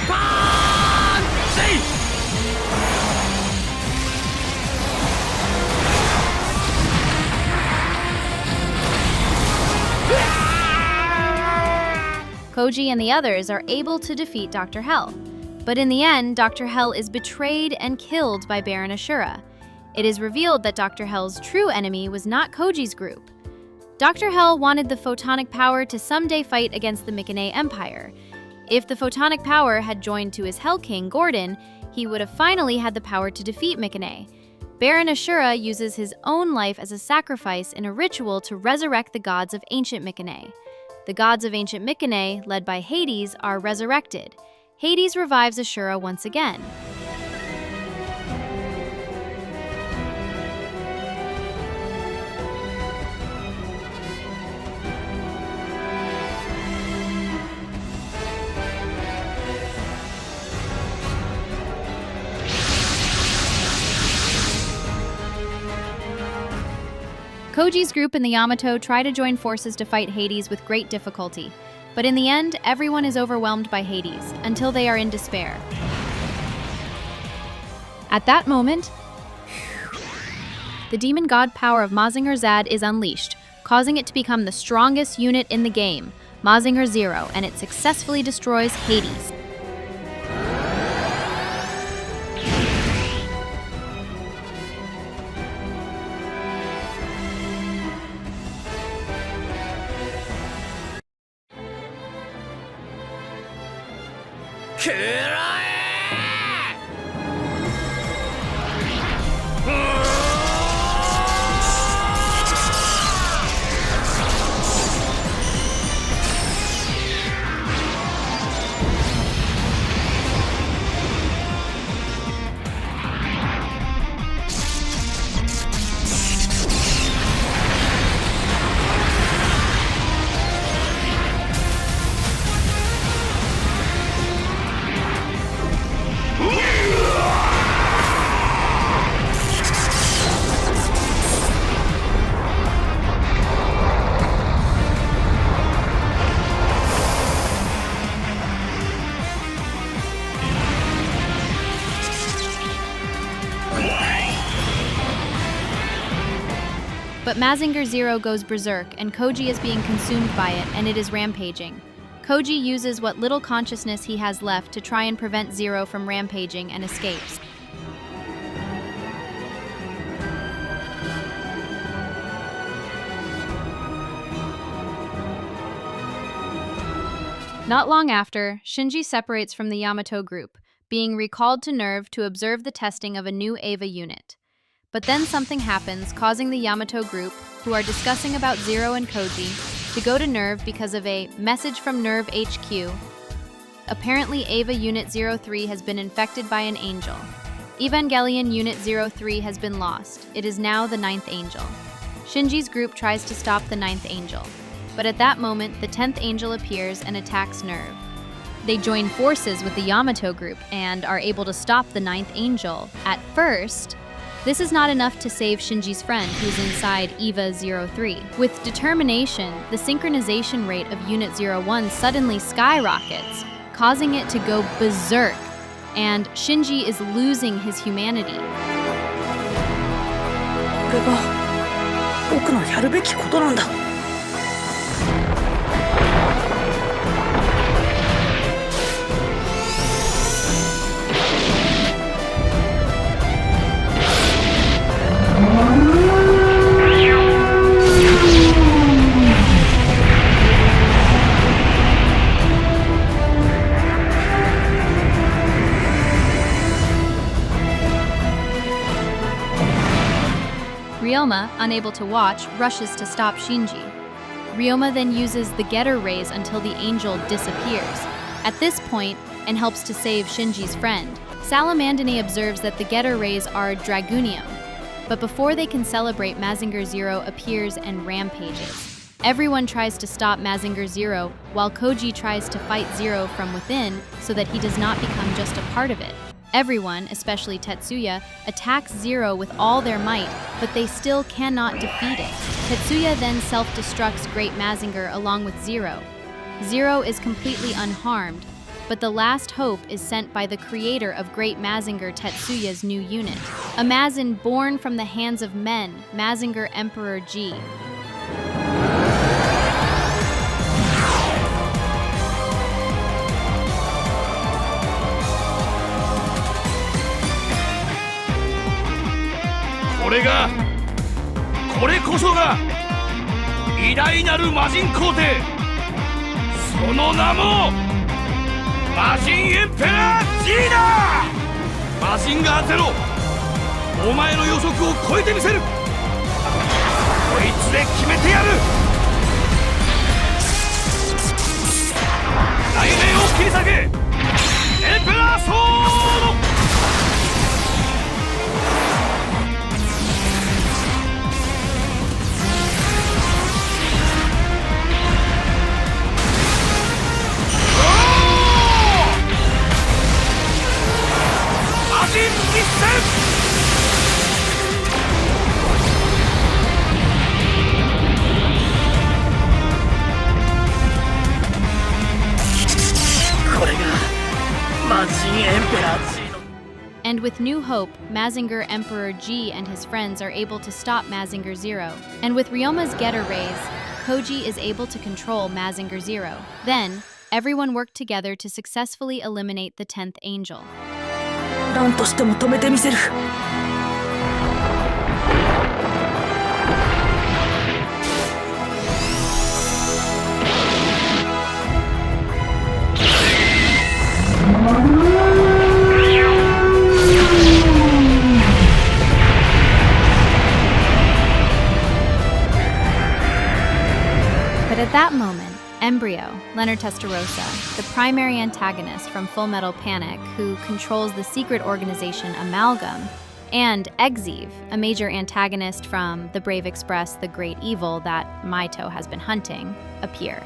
パンチ Koji and the others are able to defeat Dr. Hell. But in the end, Dr. Hell is betrayed and killed by Baron Ashura. It is revealed that Dr. Hell's true enemy was not Koji's group. Dr. Hell wanted the photonic power to someday fight against the Mazingar Empire. If the photonic power had joined to his Hell King, Gordon, he would have finally had the power to defeat Mazingar. Baron Ashura uses his own life as a sacrifice in a ritual to resurrect the gods of ancient Mazingar. The gods of ancient Mazingar, led by Hades, are resurrected. Hades revives Ashura once again. Koji's group and the Yamato try to join forces to fight Hades with great difficulty, but in the end, everyone is overwhelmed by Hades, until they are in despair. At that moment, the demon god power of Mazinger Z is unleashed, causing it to become the strongest unit in the game, Mazinger Zero, and it successfully destroys Hades. But Mazinger Zero goes berserk, and Koji is being consumed by it, and it is rampaging. Koji uses what little consciousness he has left to try and prevent Zero from rampaging and escapes. Not long after, Shinji separates from the Yamato group, being recalled to NERV to observe the testing of a new EVA unit. But then something happens, causing the Yamato group, who are discussing about Zero and Koji, to go to NERV because of a message from NERV HQ. Apparently, EVA Unit 03 has been infected by an angel. Evangelion Unit 03 has been lost. It is now the 9th angel. Shinji's group tries to stop the 9th angel. But at that moment, the 10th angel appears and attacks NERV. They join forces with the Yamato group and are able to stop the 9th angel. At first, this is not enough to save Shinji's friend who's inside EVA 03. With determination, the synchronization rate of Unit 01 suddenly skyrockets, causing it to go berserk, and Shinji is losing his humanity. これが僕のやるべきことなんだ。Ryoma, unable to watch, rushes to stop Shinji. Ryoma then uses the getter rays until the angel disappears. At this point, and helps to save Shinji's friend. Salamandani observes that the getter rays are Dragunium. But before they can celebrate, Mazinger Zero appears and rampages. Everyone tries to stop Mazinger Zero, while Koji tries to fight Zero from within so that he does not become just a part of it. Everyone, especially Tetsuya, attacks Zero with all their might, but they still cannot defeat it. Tetsuya then self-destructs Great Mazinger along with Zero. Zero is completely unharmed, but the last hope is sent by the creator of Great Mazinger, Tetsuya's new unit. A Mazin born from the hands of men, Mazingar Emperor G.これこそが偉大なる魔人皇帝、その名もマジンエンペラー G だ。マジンガーゼロ、お前の予測を超えてみせる。こいつで決めてやる。雷鳴を切り裂け、エンペラーソード。And with new hope, Mazingar Emperor G and his friends are able to stop Mazinger Zero. And with Ryoma's getter rays, Koji is able to control Mazinger Zero. Then, everyone worked together to successfully eliminate the 10th angel. 何としても止めてみせる。But at that moment, Embryo, Leonard Testarossa, the primary antagonist from Full Metal Panic, who controls the secret organization Amalgam, and Exeve, a major antagonist from the Brave Express, the great evil that Maito has been hunting, appear.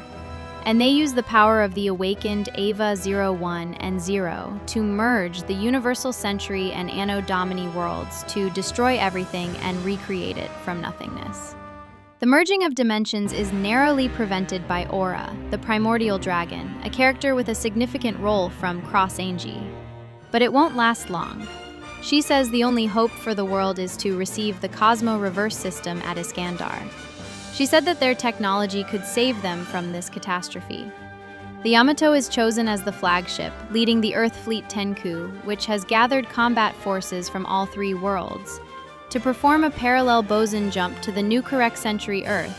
And they use the power of the awakened Eva 01 and 0 to merge the Universal Century and Anno Domini worlds to destroy everything and recreate it from nothingness. The merging of dimensions is narrowly prevented by Aura, the primordial dragon, a character with a significant role from Cross Ange. But it won't last long. She says the only hope for the world is to receive the Cosmo Reverse System at Iskandar. She said that their technology could save them from this catastrophe. The Yamato is chosen as the flagship, leading the Earth Fleet Tenku, which has gathered combat forces from all three worlds, to perform a parallel boson jump to the new correct century Earth,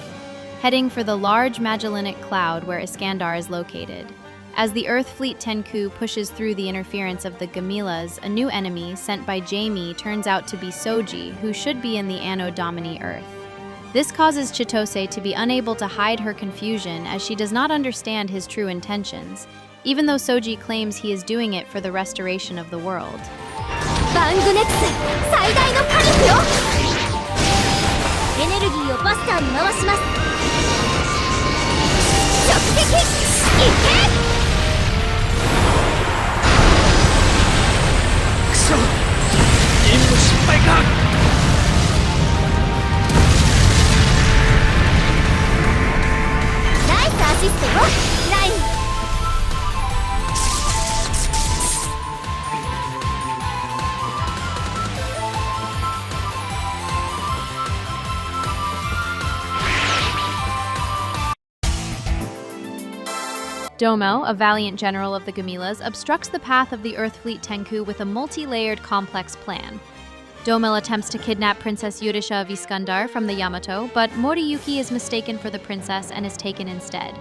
heading for the large Magellanic Cloud where Iskandar is located. As the Earth Fleet Tenku pushes through the interference of the Gamilas, a new enemy sent by Jamie turns out to be Soji, who should be in the Anno Domini Earth. This causes Chitose to be unable to hide her confusion as she does not understand his true intentions, even though Soji claims he is doing it for the restoration of the world. VangNext 最大のパニックよ。エネルギーをバスターに回します。直撃いけ。くそ、任務失敗か。ナイスアシストよ、ライン。Domo, a valiant general of the Gamilas, obstructs the path of the Earth Fleet Tenku with a multi-layered complex plan. Domo attempts to kidnap Princess Yudisha of Iskandar from the Yamato, but Moriyuki is mistaken for the princess and is taken instead.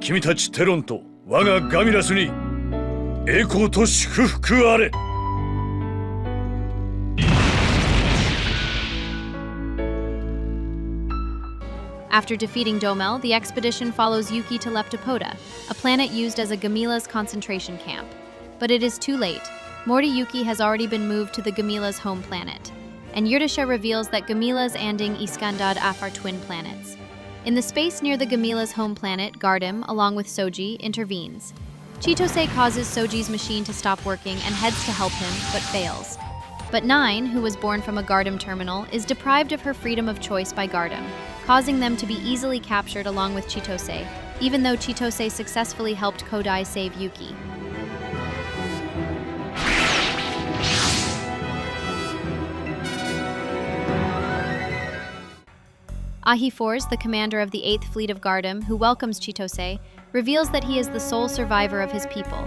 君たちテロンと我がガミラスに栄光と祝福あれ。After defeating Domel, the expedition follows Yuki to Leptopoda, a planet used as a Gamila's concentration camp. But it is too late. Moriyuki has already been moved to the Gamila's home planet, and Yurdisha reveals that Gamila's Anding Iskandar Af are twin planets. In the space near the Gamila's home planet, Gardim, along with Soji, intervenes. Chitose causes Soji's machine to stop working and heads to help him, but fails. But Nine, who was born from a Gardim terminal, is deprived of her freedom of choice by Gardim, causing them to be easily captured along with Chitose, even though Chitose successfully helped Kodai save Yuki. Ahifors, the commander of the 8th Fleet of Gardim, who welcomes Chitose, reveals that he is the sole survivor of his people.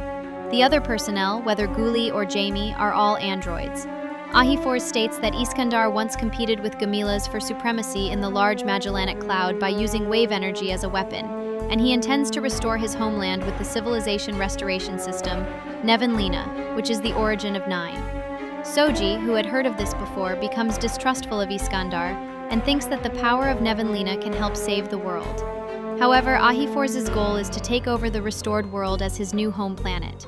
The other personnel, whether Guli or Jamie, are all androids. Ahifors states that Iskandar once competed with Gamilas for supremacy in the large Magellanic Cloud by using wave energy as a weapon, and he intends to restore his homeland with the civilization restoration system, Nevenlina, which is the origin of Nine. Soji, who had heard of this before, becomes distrustful of Iskandar and thinks that the power of Nevenlina can help save the world. However, Ahifors' goal is to take over the restored world as his new home planet.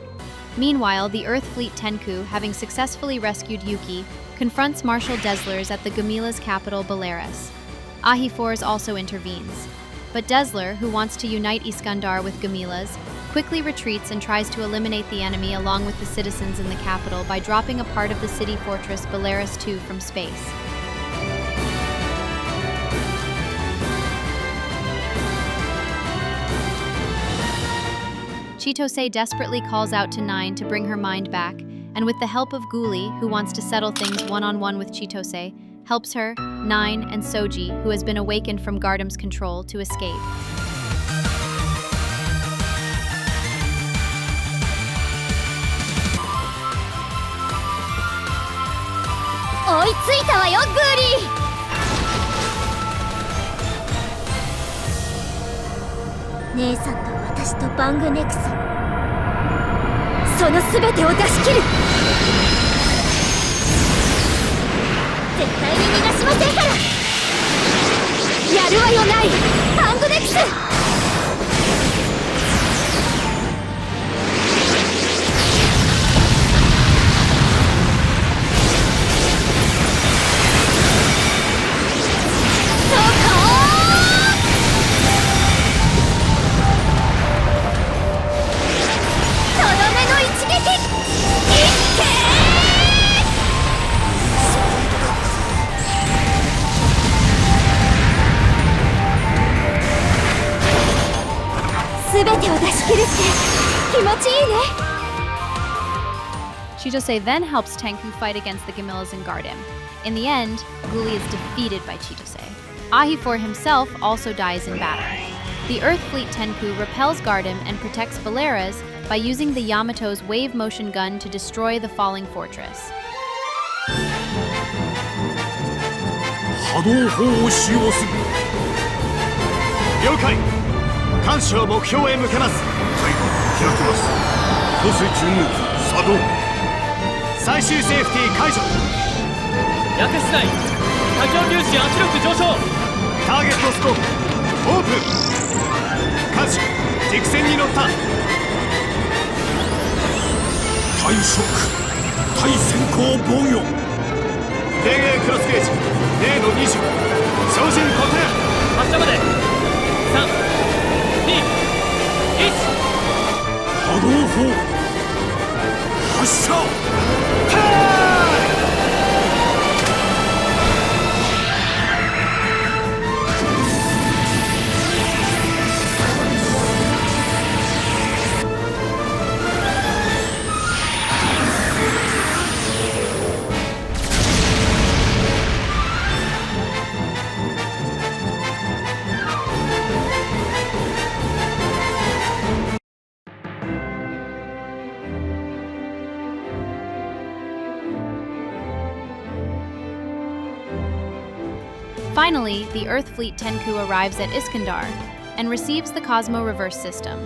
Meanwhile, the Earth Fleet Tenku, having successfully rescued Yuki, confronts Marshal Deslers at the Gamila's capital, Belarus. Ahifors also intervenes. But Desler, who wants to unite Iskandar with Gamilas, quickly retreats and tries to eliminate the enemy along with the citizens in the capital by dropping a part of the city fortress Belarus II from space. Chitose desperately calls out to Nine to bring her mind back, and with the help of Guli, who wants to settle things one-on-one with Chitose, helps her, Nine, and Soji, who has been awakened from Gardim's control, to escape. VangNext 私とVangNextその全てを出し切る絶対に逃がしませんからやるわよないVangNext Chitose then helps Tenku fight against the Gamillas and guard him. In the end, Guli is defeated by Chitose. Ahifor himself also dies in battle. The Earth Fleet Tenku repels Gardam and protects Valeras by using the Yamato's wave motion gun to destroy the falling fortress. 波動砲を使用する。了解。艦首を目標へ向けます。はい、開きます。放水注入機作動。最終セーフティー解除。焼け次第多境粒子圧力上昇。ターゲットスコープオープン。艦首軸線に乗った。対ショック対先行防御。電影クロスゲージ0の20。照準固定。発射まで3、2、1。波動砲発射。Finally, the Earth Fleet Tenku arrives at Iskandar and receives the Cosmo Reverse System.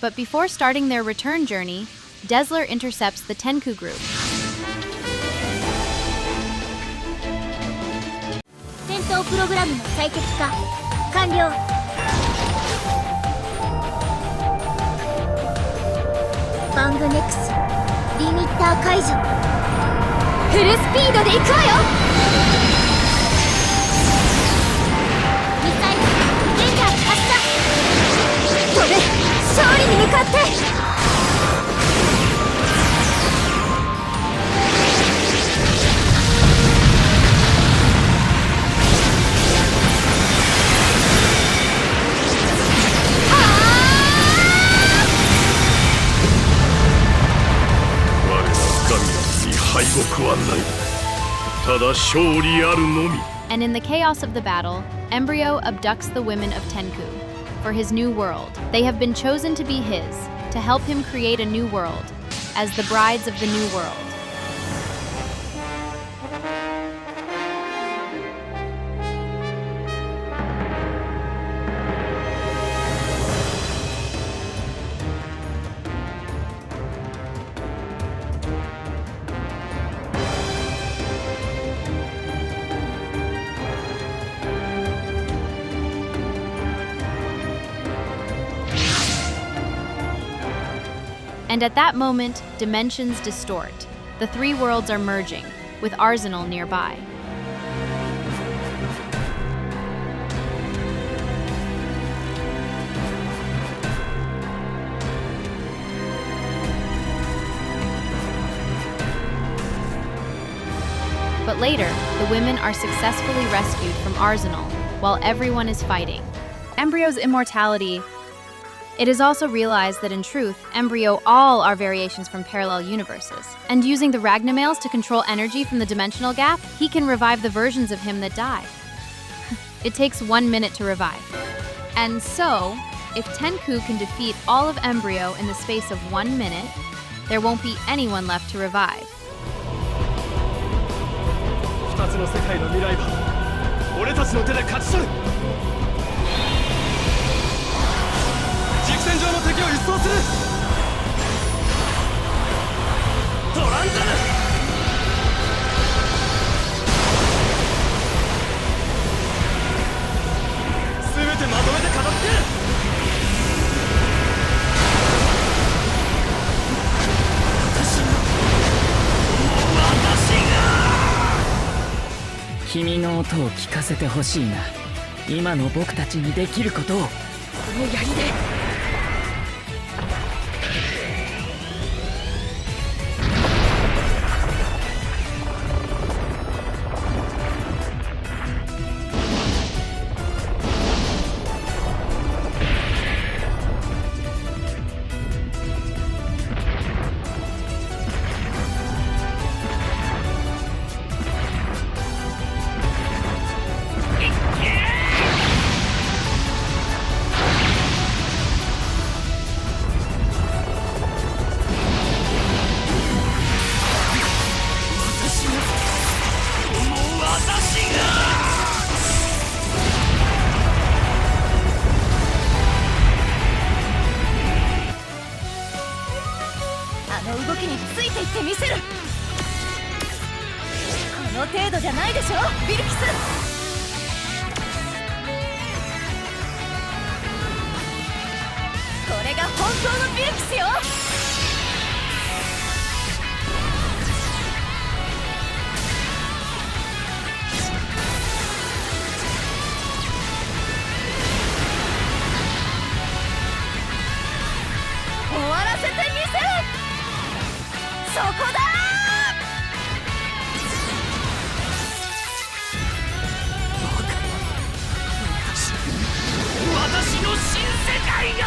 But before starting their return journey, Desler intercepts the Tenku group. 戦闘プログラムの最適化完了。バングネクスリミッター解除。フルスピードで行くわよ。ミサイルレンジャー発射。飛べ勝利に向かって。And in the chaos of the battle, Embryo abducts the women of Tenku for his new world. They have been chosen to be his, to help him create a new world, as the brides of the new world. And at that moment, dimensions distort. The three worlds are merging, with Arsenal nearby. But later, the women are successfully rescued from Arsenal, while everyone is fighting. Embryo's immortality. It is also realized that in truth, Embryo all are variations from parallel universes. And using the Ragnamails to control energy from the dimensional gap, he can revive the versions of him that die. It takes 1 minute to revive. And so, if Tenku can defeat all of Embryo in the space of 1 minute, there won't be anyone left to revive. 2つの世界の未来は俺たちの手で勝ち取る。軸線上の敵を一掃する。トランザル。全てまとめて片付ける。君の音を聞かせてほしいな。今の僕たちにできることを。この槍での動きについていってみせる。この程度じゃないでしょビルキス。これが本当のビルキスよ。終わらせてみせる。そこだ私の新世界が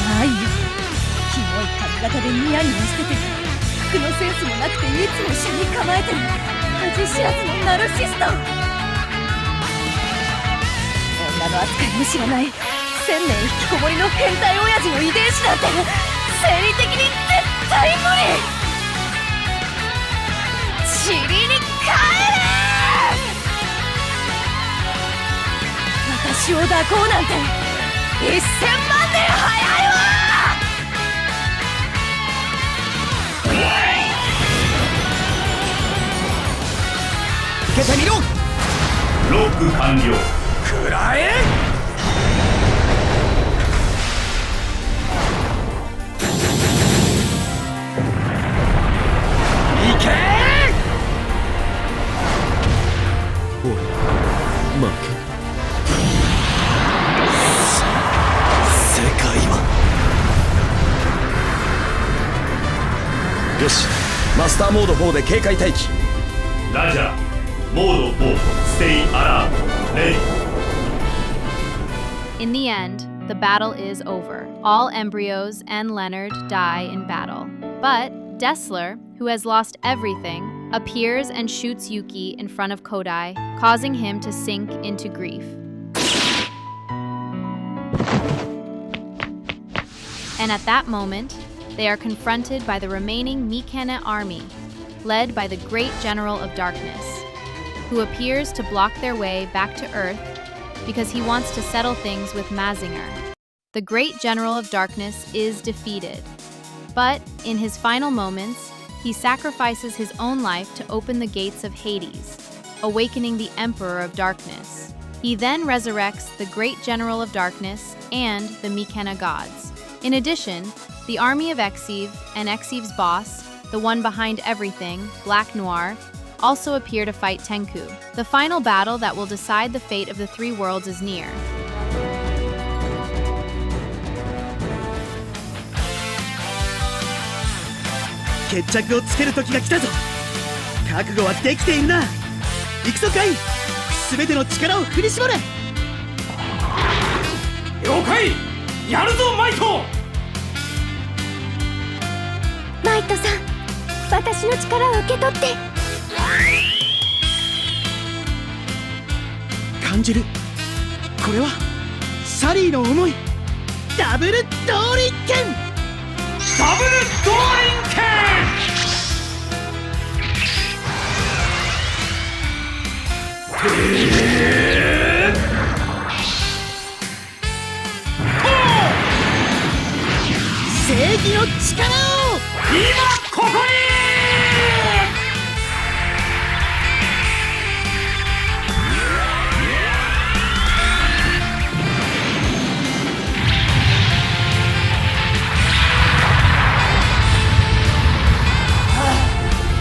ないよ。キモい髪型でニヤニヤしてて、服のセンスもなくていつも車に構えてる恥知らずのナルシスト。女の扱いも知らない1000年引きこもりの変態親父の遺伝子なんて生理的に絶対無理。塵に帰れ。私を抱こうなんて1000万年早いわ。受けてみろ。ロック完了。くらえ。いけ。俺負け。世界は。よし、マスターモード4で警戒待機。ラジャー。モード4 Stay alert. Ready. In the end, the battle is over. All embryos and Leonard die in battle. But Dessler, who has lost everything, appears and shoots Yuki in front of Kodai, causing him to sink into grief. And at that moment, they are confronted by the remaining Mikena army, led by the Great General of Darkness, who appears to block their way back to Earth because he wants to settle things with Mazinger. The Great General of Darkness is defeated, but in his final moments, he sacrifices his own life to open the gates of Hades, awakening the Emperor of Darkness. He then resurrects the Great General of Darkness and the Mikena gods. In addition, the army of Exive and Exive's boss, the one behind everything, Black Noir, also appear to fight Tenku. The final battle that will decide the fate of the three worlds is near. 決着をつける時が来たぞ。覚悟はできているな。行くぞカイ。全ての力を振り絞れ。了解。やるぞマイト。マイトさん、私の力を受け取って。感じる。これはサリーの思い。ダブル動輪剣。ダブル動輪剣。正義の力を今ここに。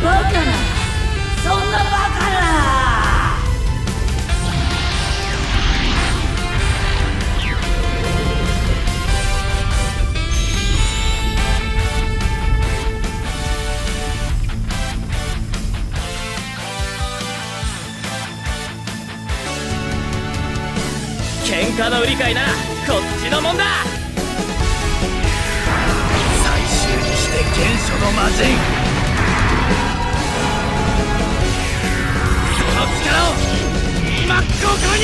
バカな、そんなバカな。喧嘩の売り買いならこっちのもんだ。最終にして原初の魔人。その力を今ここに。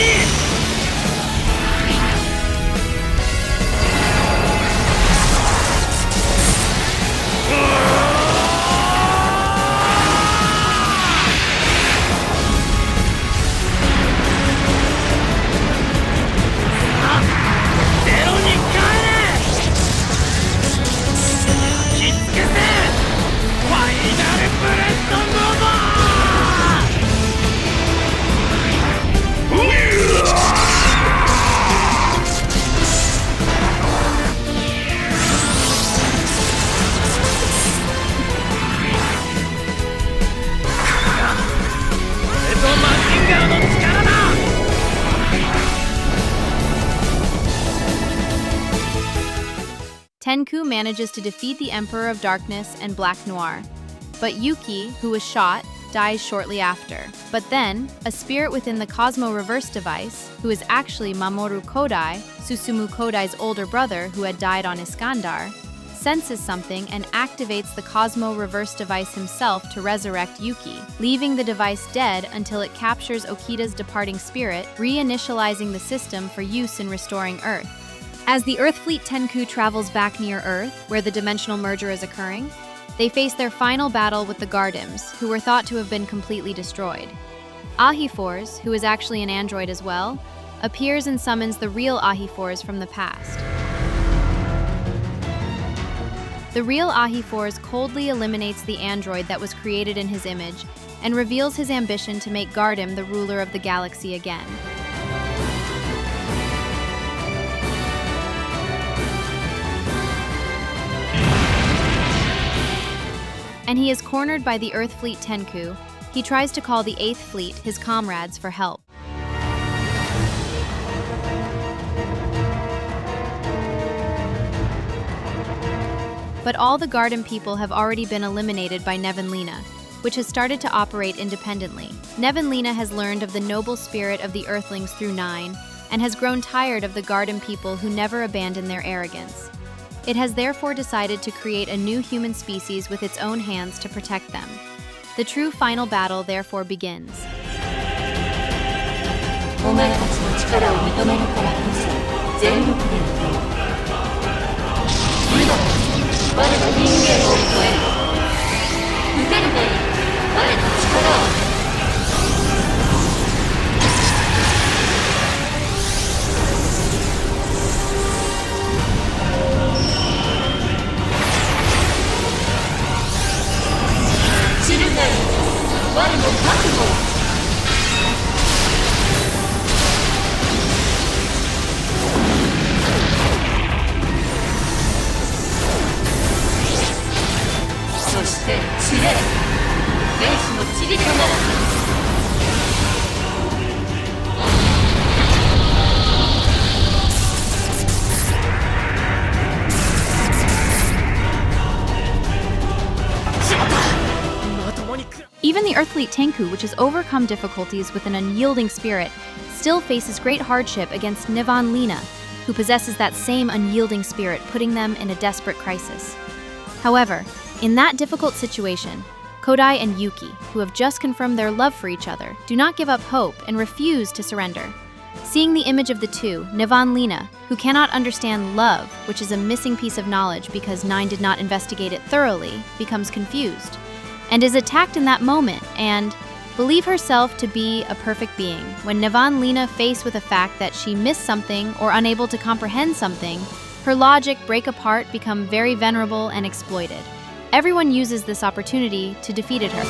Tenku manages to defeat the Emperor of Darkness and Black Noir. But Yuki, who was shot, dies shortly after. But then, a spirit within the Cosmo Reverse device, who is actually Mamoru Kodai, Susumu Kodai's older brother who had died on Iskandar, senses something and activates the Cosmo Reverse device himself to resurrect Yuki, leaving the device dead until it captures Okida's departing spirit, reinitializing the system for use in restoring Earth. As the Earth Fleet Tenku travels back near Earth, where the dimensional merger is occurring, they face their final battle with the Gardims, who were thought to have been completely destroyed. Ahiforce, who is actually an android as well, appears and summons the real Ahiforce from the past. The real Ahiforce coldly eliminates the android that was created in his image and reveals his ambition to make Gardim the ruler of the galaxy again. And he is cornered by the Earth Fleet Tenku. He tries to call the 8th Fleet, his comrades, for help. But all the Garden people have already been eliminated by Nevanlina, which has started to operate independently. Nevanlina has learned of the noble spirit of the Earthlings through 9, and has grown tired of the Garden people who never abandon their arrogance. It has therefore decided to create a new human species with its own hands to protect them. The true final battle therefore begins. Even the Earth Fleet Tenku, which has overcome difficulties with an unyielding spirit, still faces great hardship against Nevanlina, who possesses that same unyielding spirit, putting them in a desperate crisis. However, in that difficult situation, Kodai and Yuki, who have just confirmed their love for each other, do not give up hope and refuse to surrender. Seeing the image of the two, Nevanlina, who cannot understand love, which is a missing piece of knowledge because 9 did not investigate it thoroughly, becomes confused, and is attacked in that moment and believe herself to be a perfect being. When Nevanlina faced with the fact that she missed something or unable to comprehend something, her logic break apart, become very venerable and exploited. Everyone uses this opportunity to defeat her.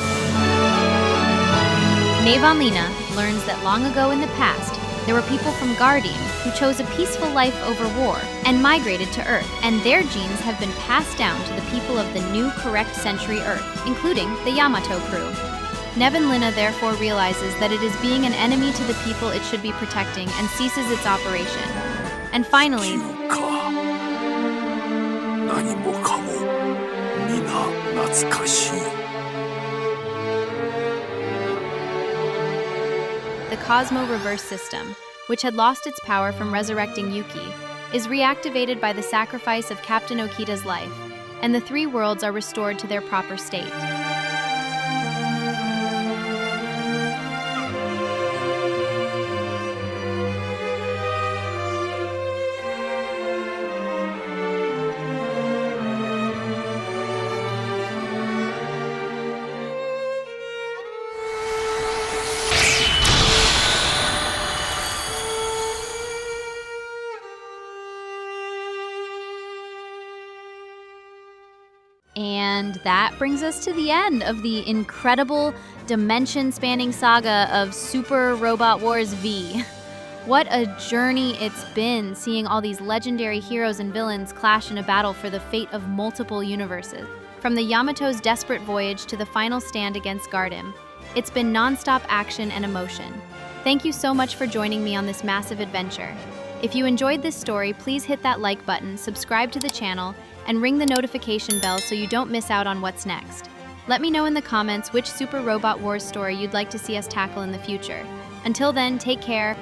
Nevanlina learns that long ago in the past, there were people from Gardim who chose a peaceful life over war and migrated to Earth, and their genes have been passed down to the people of the new correct century Earth, including the Yamato crew. Nevanlina therefore realizes that it is being an enemy to the people it should be protecting and ceases its operation. And finally, the Cosmo Reverse system, which had lost its power from resurrecting Yuki, is reactivated by the sacrifice of Captain Okida's life, and the 3 worlds are restored to their proper state. And that brings us to the end of the incredible dimension-spanning saga of Super Robot Wars V. What a journey it's been, seeing all these legendary heroes and villains clash in a battle for the fate of multiple universes. From the Yamato's desperate voyage to the final stand against Gardim, it's been non-stop action and emotion. Thank you so much for joining me on this massive adventure. If you enjoyed this story, please hit that like button, subscribe to the channel, and ring the notification bell so you don't miss out on what's next. Let me know in the comments which Super Robot Wars story you'd like to see us tackle in the future. Until then, take care.